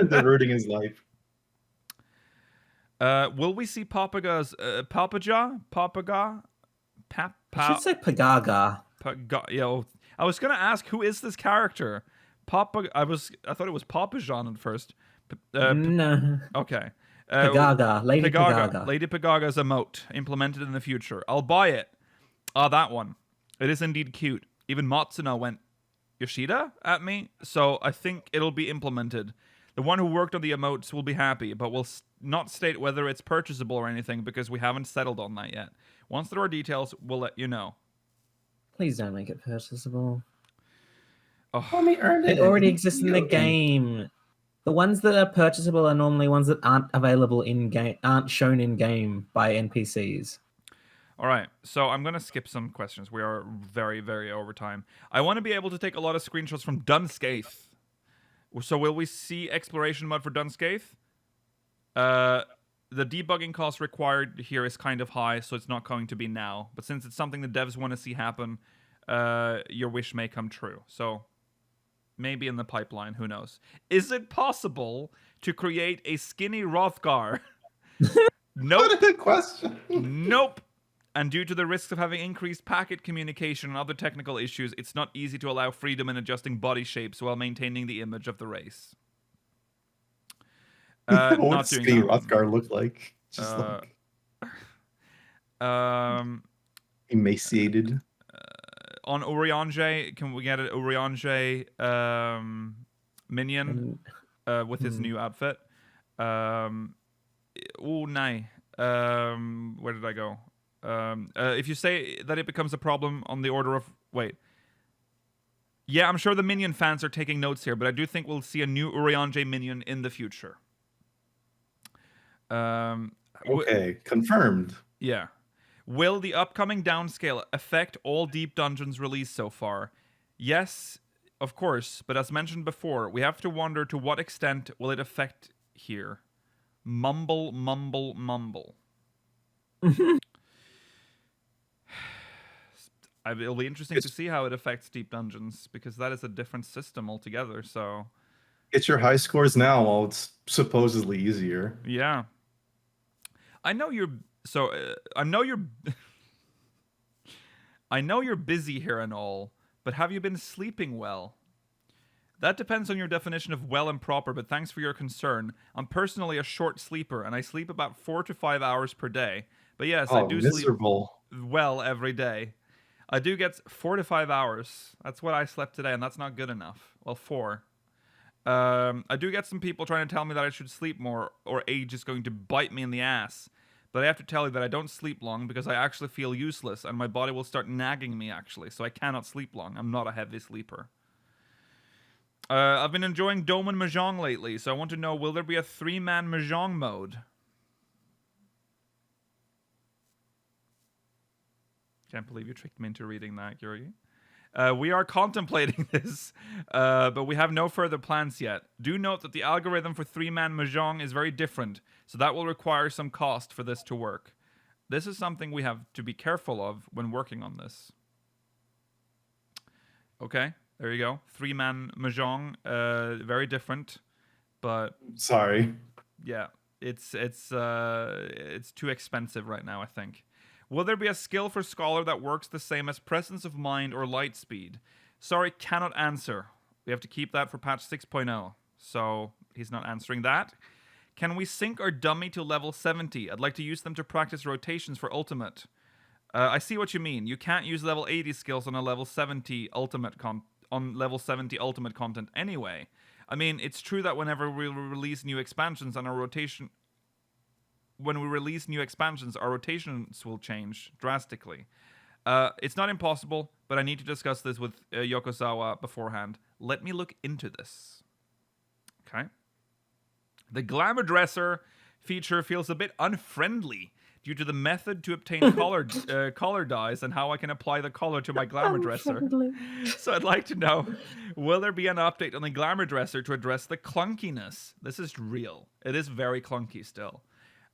Diverting his life. Will we see Papaga? I should say Pagaga. I was gonna ask, who is this character? I thought it was Papajan at first. No. Okay. Pagaga. Lady Pagaga. Lady Pagaga's emote implemented in the future. I'll buy it. That one. It is indeed cute. Even Matsuno went Yoshida at me, so I think it'll be implemented. The one who worked on the emotes will be happy, but will not state whether it's purchasable or anything because we haven't settled on that yet. Once there are details, we'll let you know. Please don't make it purchasable. Let me earn it. It already exists in the game. The ones that are purchasable are normally ones that aren't available in game, aren't shown in game by NPCs. All right, so I'm going to skip some questions. We are very, very over time. I want to be able to take a lot of screenshots from Dunscaith. So will we see exploration mode for Dunscaith? The debugging cost required here is kind of high, so it's not going to be now. But since it's something the devs want to see happen, your wish may come true. So maybe in the pipeline, who knows? Is it possible to create a skinny Rothgar? Nope. What a good question. Nope. And due to the risks of having increased packet communication and other technical issues, it's not easy to allow freedom in adjusting body shapes while maintaining the image of the race. What Not does doing Skinny that one. Rothgar look like? Just emaciated. On Urianger, can we get an Urianger minion with his new outfit? Nay. Where did I go? If you say that it becomes a problem on the order of... Wait. Yeah, I'm sure the minion fans are taking notes here, but I do think we'll see a new Urianger minion in the future. Okay, confirmed. Yeah. Will the upcoming downscale affect all Deep Dungeons released so far? Yes, of course, but as mentioned before, we have to wonder to what extent will it affect here. Mumble, mumble, mumble. It'll be interesting to see how it affects Deep Dungeons, because that is a different system altogether, so... Get your high scores now while it's supposedly easier. Yeah. I know you're... So, I know you're... I know you're busy here and all, but have you been sleeping well? That depends on your definition of well and proper, but thanks for your concern. I'm personally a short sleeper, and I sleep about 4 to 5 hours per day. But yes, I do miserable. sleep well every day. I do get 4 to 5 hours. That's what I slept today, and that's not good enough. Well, 4. I do get some people trying to tell me that I should sleep more, or age is going to bite me in the ass. But I have to tell you that I don't sleep long because I actually feel useless, and my body will start nagging me, actually, so I cannot sleep long. I'm not a heavy sleeper. I've been enjoying Doman Mahjong lately, so I want to know, will there be a 3-man Mahjong mode? Can't believe you tricked me into reading that, Yuri. We are contemplating this, but we have no further plans yet. Do note that the algorithm for 3-man Mahjong is very different, so that will require some cost for this to work. This is something we have to be careful of when working on this. Okay, there you go. 3-man Mahjong, very different, but... Sorry. Yeah, it's too expensive right now, I think. Will there be a skill for Scholar that works the same as Presence of Mind or Light Speed? Sorry, cannot answer. We have to keep that for patch 6.0. So he's not answering that. Can we sync our dummy to level 70? I'd like to use them to practice rotations for Ultimate. I see what you mean. You can't use level 80 skills on a level 70 Ultimate Ultimate content anyway. I mean, it's true that whenever we release new expansions and our rotations will change drastically. It's not impossible, but I need to discuss this with Yokozawa beforehand. Let me look into this. Okay. The Glamour Dresser feature feels a bit unfriendly due to the method to obtain color dyes and how I can apply the color to my Glamour Dresser. So I'd like to know, will there be an update on the Glamour Dresser to address the clunkiness? This is real. It is very clunky still.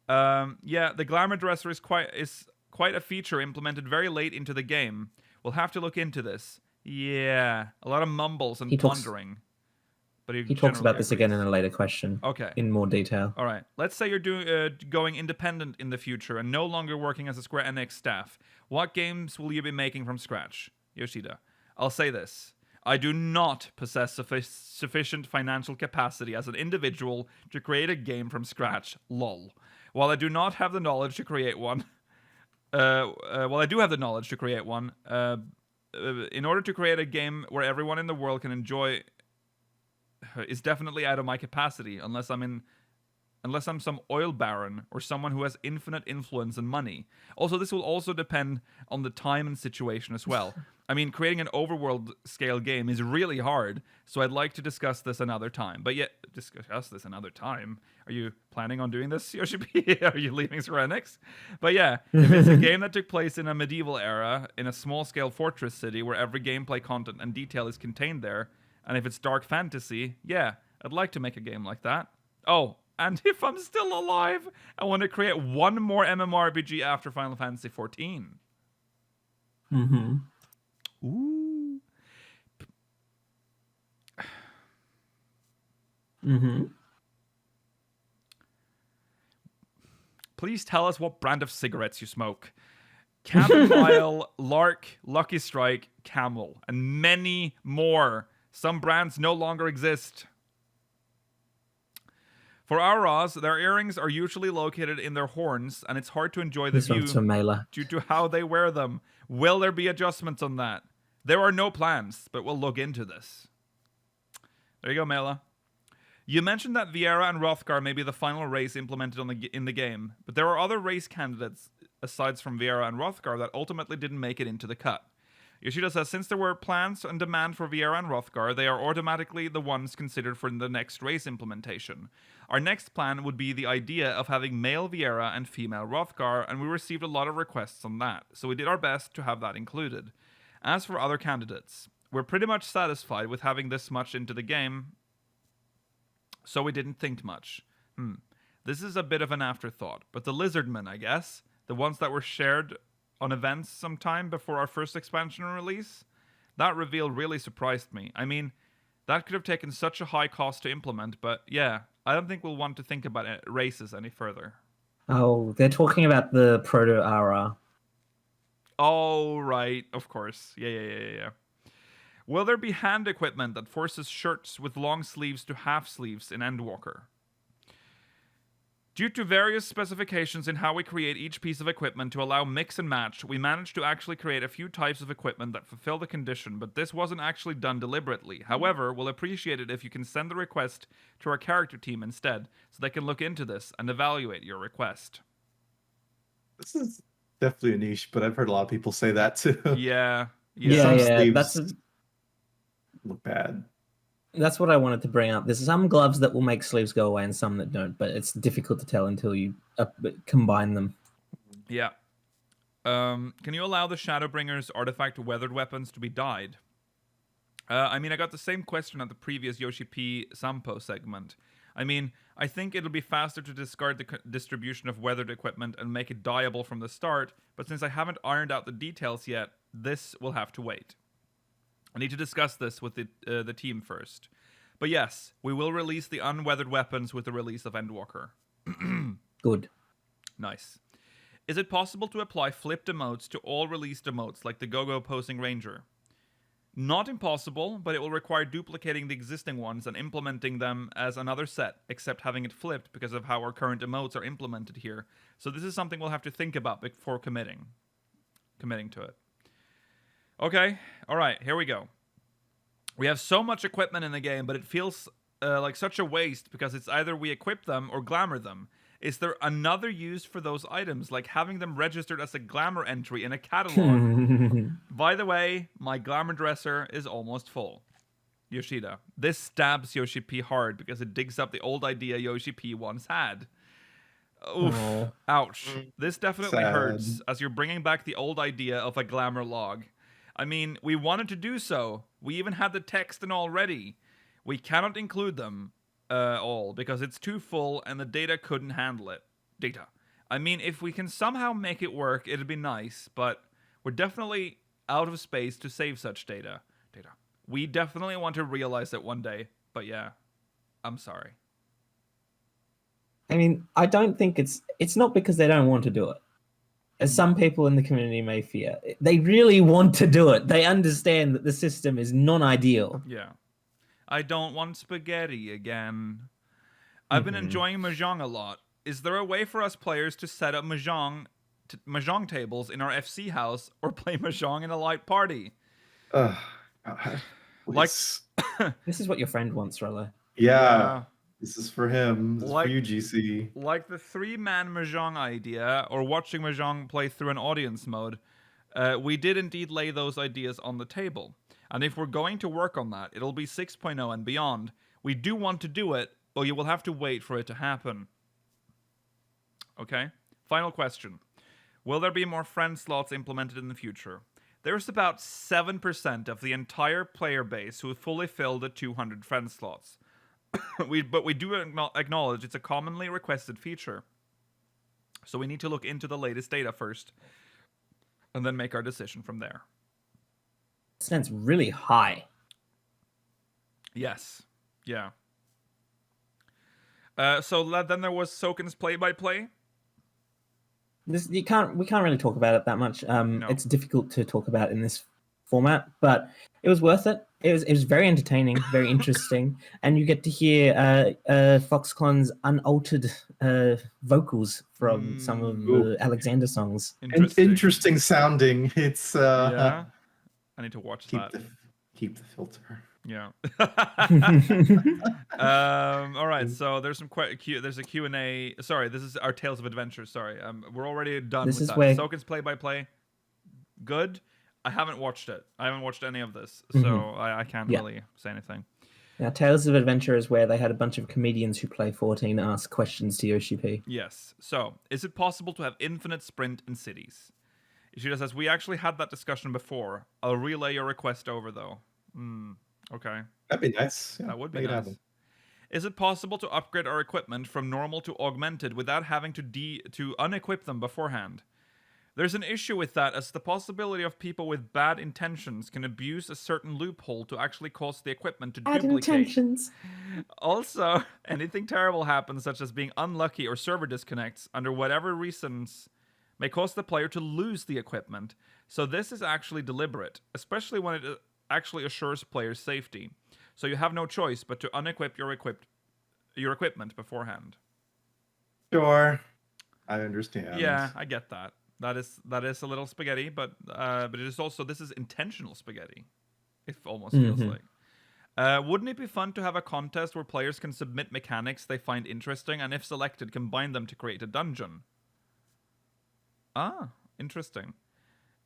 Yeah, the Glamour Dresser is quite a feature implemented very late into the game. We'll have to look into this. Yeah, a lot of mumbles and pondering. But he talks about this again in a later question. Okay. In more detail. All right. Let's say you're going independent in the future and no longer working as a Square Enix staff. What games will you be making from scratch? Yoshida. I'll say this. I do not possess sufficient financial capacity as an individual to create a game from scratch. Lol. While I do not have the knowledge to create one... I do have the knowledge to create one. In order to create a game where everyone in the world can enjoy... is definitely out of my capacity unless I'm some oil baron or someone who has infinite influence and money. Also, this will also depend on the time and situation as well. I mean, creating an overworld scale game is really hard, so I'd like to discuss this another time. But yet, discuss this another time? Are you planning on doing this, Yoshi-P? Are you leaving Square Enix? But yeah, if it's a game that took place in a medieval era, in a small-scale fortress city where every gameplay content and detail is contained there, and if it's dark fantasy, yeah, I'd like to make a game like that. Oh, and if I'm still alive, I want to create one more MMORPG after Final Fantasy XIV. Mm-hmm. Ooh. Mm-hmm. Please tell us what brand of cigarettes you smoke. Chamomile, Lark, Lucky Strike, Camel, and many more. Some brands no longer exist. For Auras, their earrings are usually located in their horns, and it's hard to enjoy the view due to how they wear them. Will there be adjustments on that? There are no plans, but we'll look into this. There you go, Mela. You mentioned that Viera and Hrothgar may be the final race implemented in the game, but there are other race candidates aside from Viera and Hrothgar that ultimately didn't make it into the cut. Yoshida says, since there were plans and demand for Viera and Hrothgar, they are automatically the ones considered for the next race implementation. Our next plan would be the idea of having male Viera and female Hrothgar, and we received a lot of requests on that, so we did our best to have that included. As for other candidates, we're pretty much satisfied with having this much into the game, so we didn't think much. This is a bit of an afterthought, but the Lizardmen, I guess, the ones that were shared on events sometime before our first expansion release, that reveal really surprised me. I mean, that could have taken such a high cost to implement, but yeah, I don't think we'll want to think about races any further. Oh, they're talking about the Proto-Ara. Oh, right, of course. Yeah. Will there be hand equipment that forces shirts with long sleeves to half sleeves in Endwalker? Due to various specifications in how we create each piece of equipment to allow mix and match, we managed to actually create a few types of equipment that fulfill the condition, but this wasn't actually done deliberately. However, we'll appreciate it if you can send the request to our character team instead, so they can look into this and evaluate your request. This is definitely a niche, but I've heard a lot of people say that too. Yeah. Some sleeves that's look bad. That's what I wanted to bring up. There's some gloves that will make sleeves go away and some that don't, but it's difficult to tell until you combine them. Yeah. Can you allow the Shadowbringers artifact weathered weapons to be dyed? I mean, I got the same question at the previous Yoshi-P Sampo segment. I mean, I think it'll be faster to discard the distribution of weathered equipment and make it dyeable from the start, but since I haven't ironed out the details yet, this will have to wait. I need to discuss this with the team first. But yes, we will release the unweathered weapons with the release of Endwalker. Good. Nice. Is it possible to apply flipped emotes to all released emotes, like the Go-Go Posing Ranger? Not impossible, but it will require duplicating the existing ones and implementing them as another set, except having it flipped because of how our current emotes are implemented here. So this is something we'll have to think about before committing to it. Okay, alright, here we go. We have so much equipment in the game, but it feels like such a waste because it's either we equip them or glamour them. Is there another use for those items, like having them registered as a glamour entry in a catalog? By the way, my glamour dresser is almost full. Yoshida. This stabs Yoshi-P hard because it digs up the old idea Yoshi-P once had. Oof. Oh. Ouch. This definitely hurts, as you're bringing back the old idea of a glamour log. I mean, we wanted to do so. We even had the text and all ready. We cannot include them all because it's too full and the data couldn't handle it. I mean, if we can somehow make it work, it'd be nice, but we're definitely out of space to save such data. We definitely want to realize it one day, but yeah, I'm sorry. I mean, I don't think it's not because they don't want to do it, as some people in the community may fear. They really want to do it. They understand that the system is non-ideal. Yeah. I don't want spaghetti again. I've been enjoying Mahjong a lot. Is there a way for us players to set up Mahjong tables in our FC house or play Mahjong in a light party? Like, this is what your friend wants, Rollo. Yeah. This is for him. This is for you, GC. Like the 3-man Mahjong idea, or watching Mahjong play through an audience mode, we did indeed lay those ideas on the table. And if we're going to work on that, it'll be 6.0 and beyond. We do want to do it, but you will have to wait for it to happen. Okay? Final question. Will there be more friend slots implemented in the future? There's about 7% of the entire player base who fully fill the 200 friend slots. But we do acknowledge it's a commonly requested feature. So we need to look into the latest data first, and then make our decision from there. Sounds really high. Yes. Yeah. So then there was Soken's play-by-play. We can't really talk about it that much. No. It's difficult to talk about in this format, but it was worth it. It was very entertaining, very interesting, and you get to hear Foxconn's unaltered vocals from some of the Alexander songs. Interesting sounding. It's yeah. I need to watch that. Keep the filter. Yeah. All right. So there's there's a Q&A. Sorry, this is our Tales of Adventure. Sorry. We're already done with that. Soken's play-by-play. Good. I haven't watched it. I haven't watched any of this, so I can't really say anything. Now, Tales of Adventure is where they had a bunch of comedians who play 14 ask questions to Yoshi-P. Yes. So, is it possible to have infinite sprint in cities? Ishida says, we actually had that discussion before. I'll relay your request over, though. Okay. That'd be nice. Yeah, that would be nice. Is it possible to upgrade our equipment from normal to augmented without having to unequip them beforehand? There's an issue with that, as the possibility of people with bad intentions can abuse a certain loophole to actually cause the equipment to duplicate. Intentions. Also, anything terrible happens, such as being unlucky or server disconnects, under whatever reasons, may cause the player to lose the equipment. So this is actually deliberate, especially when it actually assures players' safety. So you have no choice but to unequip your equipment beforehand. Sure, I understand. Yeah, I get that. That is a little spaghetti, but it is also, this is intentional spaghetti. It almost feels like. Wouldn't it be fun to have a contest where players can submit mechanics they find interesting, and if selected, combine them to create a dungeon? Ah, interesting.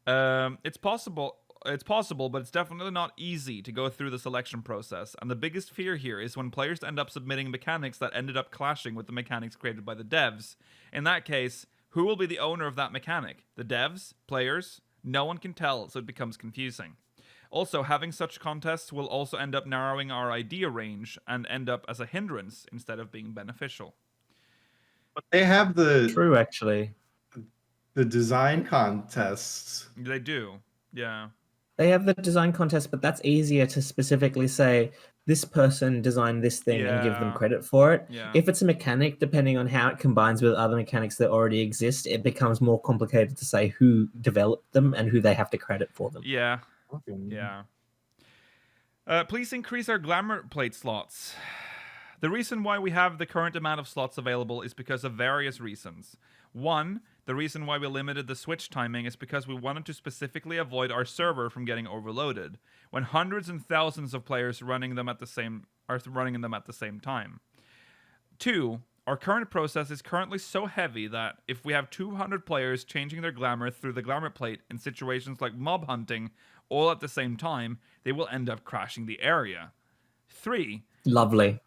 It's possible, but it's definitely not easy to go through the selection process. And the biggest fear here is when players end up submitting mechanics that ended up clashing with the mechanics created by the devs. In that case, who will be the owner of that mechanic? The devs? Players? No one can tell, so it becomes confusing. Also, having such contests will also end up narrowing our idea range and end up as a hindrance instead of being beneficial. But they have the... True, actually. The design contests. They do, yeah. They have the design contest, but that's easier to specifically say, this person designed this thing and give them Yeah. credit for it. Yeah. If it's a mechanic, depending on how it combines with other mechanics that already exist, it becomes more complicated to say who developed them and who they have to credit for them. Yeah. Yeah. Please increase our glamour plate slots. The reason why we have the current amount of slots available is because of various reasons. One, the reason why we limited the switch timing is because we wanted to specifically avoid our server from getting overloaded when hundreds and thousands of players are running them at the same time. Two, our current process is currently so heavy that if we have 200 players changing their glamour through the glamour plate in situations like mob hunting all at the same time, they will end up crashing the area. Three, Lovely.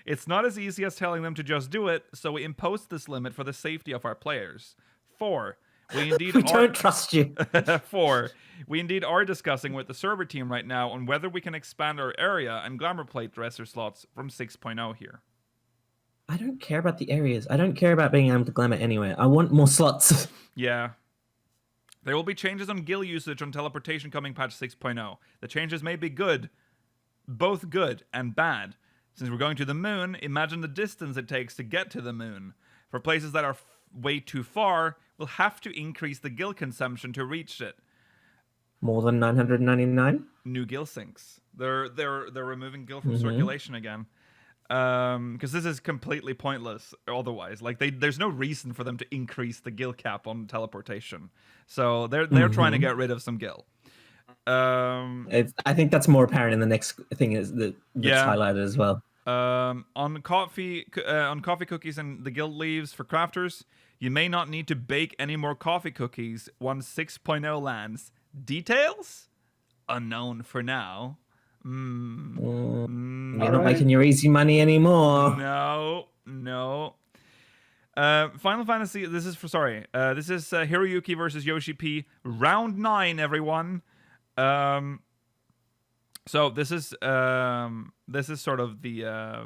it's not as easy as telling them to just do it, so we imposed this limit for the safety of our players. 4, we indeed We don't trust you. 4, we indeed are discussing with the server team right now on whether we can expand our area and glamour plate dresser slots from 6.0 here. I don't care about the areas. I don't care about being able to glamour anywhere. I want more slots. Yeah. There will be changes on gil usage on teleportation coming patch 6.0. The changes may be good, both good and bad. Since we're going to the moon, imagine the distance it takes to get to the moon. For places that are way too far, we'll have to increase the gil consumption to reach it. More than 999? New gil sinks. They're removing gil from circulation again. Because this is completely pointless otherwise. Like there's no reason for them to increase the gil cap on teleportation. So they're trying to get rid of some gil. I think that's more apparent in the next thing that's highlighted as well. On coffee cookies and the guild leaves for crafters, you may not need to bake any more coffee cookies once 6.0 lands. Details? Unknown for now. You're not making your easy money anymore. No. Final Fantasy. This is Hiroyuki versus Yoshi-P, round 9, everyone. So this is sort of the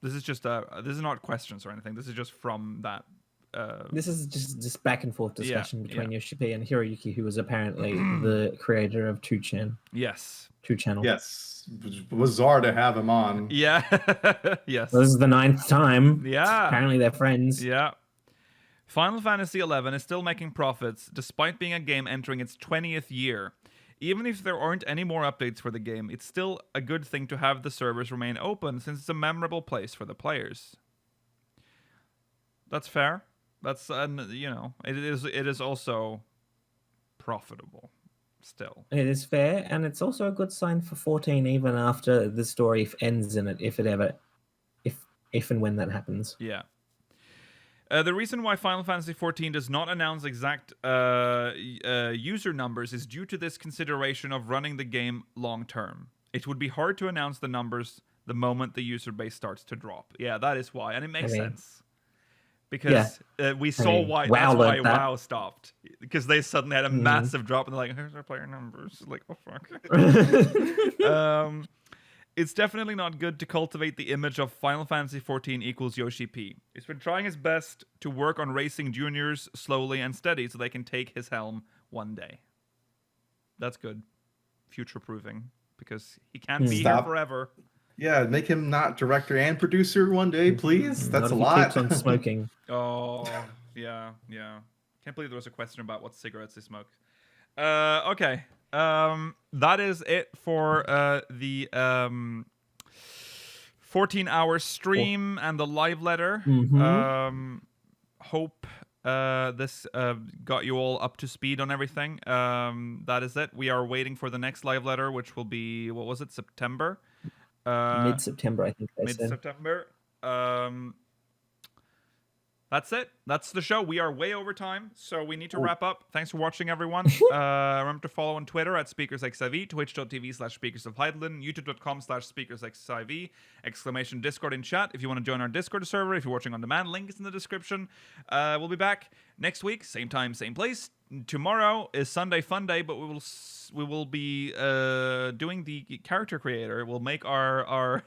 this is not questions or anything. This is just from that. This is just back and forth discussion between Yoshi-P and Hiroyuki, who was apparently the creator of 2chan. Yes. 2channel. Yes. Bizarre to have him on. Yeah. Yes. This is the 9th time. Yeah. Apparently they're friends. Yeah. Final Fantasy XI is still making profits despite being a game entering its 20th year. Even if there aren't any more updates for the game, it's still a good thing to have the servers remain open since it's a memorable place for the players. That's fair. That's it is also profitable still. It is fair, and it's also a good sign for 14 even after the story ends in it, if and when that happens. Yeah. The reason why Final Fantasy XIV does not announce exact user numbers is due to this consideration of running the game long term. It would be hard to announce the numbers the moment the user base starts to drop. Yeah, that is why, and it makes sense. Because we saw why WoW stopped. Because they suddenly had a massive drop, and they're like, here's our player numbers. Like, oh fuck. It's definitely not good to cultivate the image of Final Fantasy XIV equals Yoshi-P. He's been trying his best to work on racing juniors slowly and steady so they can take his helm one day. That's good. Future-proofing. Because he can't be here forever. Yeah, make him not director and producer one day, please. That's a lot. Keeps on smoking. Oh, yeah. Can't believe there was a question about what cigarettes he smoked. Okay. That is it for the 14-hour stream and the live letter. Hope this got you all up to speed on everything. That is it. We are waiting for the next live letter, which will be, what was it, September? Mid-September, I think they said. Mid-September. That's it. That's the show. We are way over time, so we need to wrap up. Thanks for watching, everyone. Remember to follow on Twitter at SpeakersXIV, twitch.tv/SpeakersOfHeidlin, youtube.com/SpeakersXIV, exclamation Discord in chat if you want to join our Discord server. If you're watching on demand, link is in the description. We'll be back next week, same time, same place. Tomorrow is Sunday Fun Day, but we will be doing the character creator. We'll make our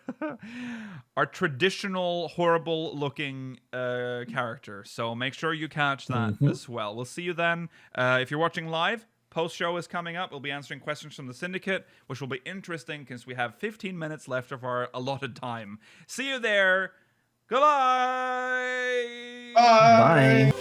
our traditional horrible looking character. So make sure you catch that as well. We'll see you then. If you're watching live, Post-show is coming up. We'll be answering questions from the Syndicate, which will be interesting because we have 15 minutes left of our allotted time. See you there. Goodbye. Bye.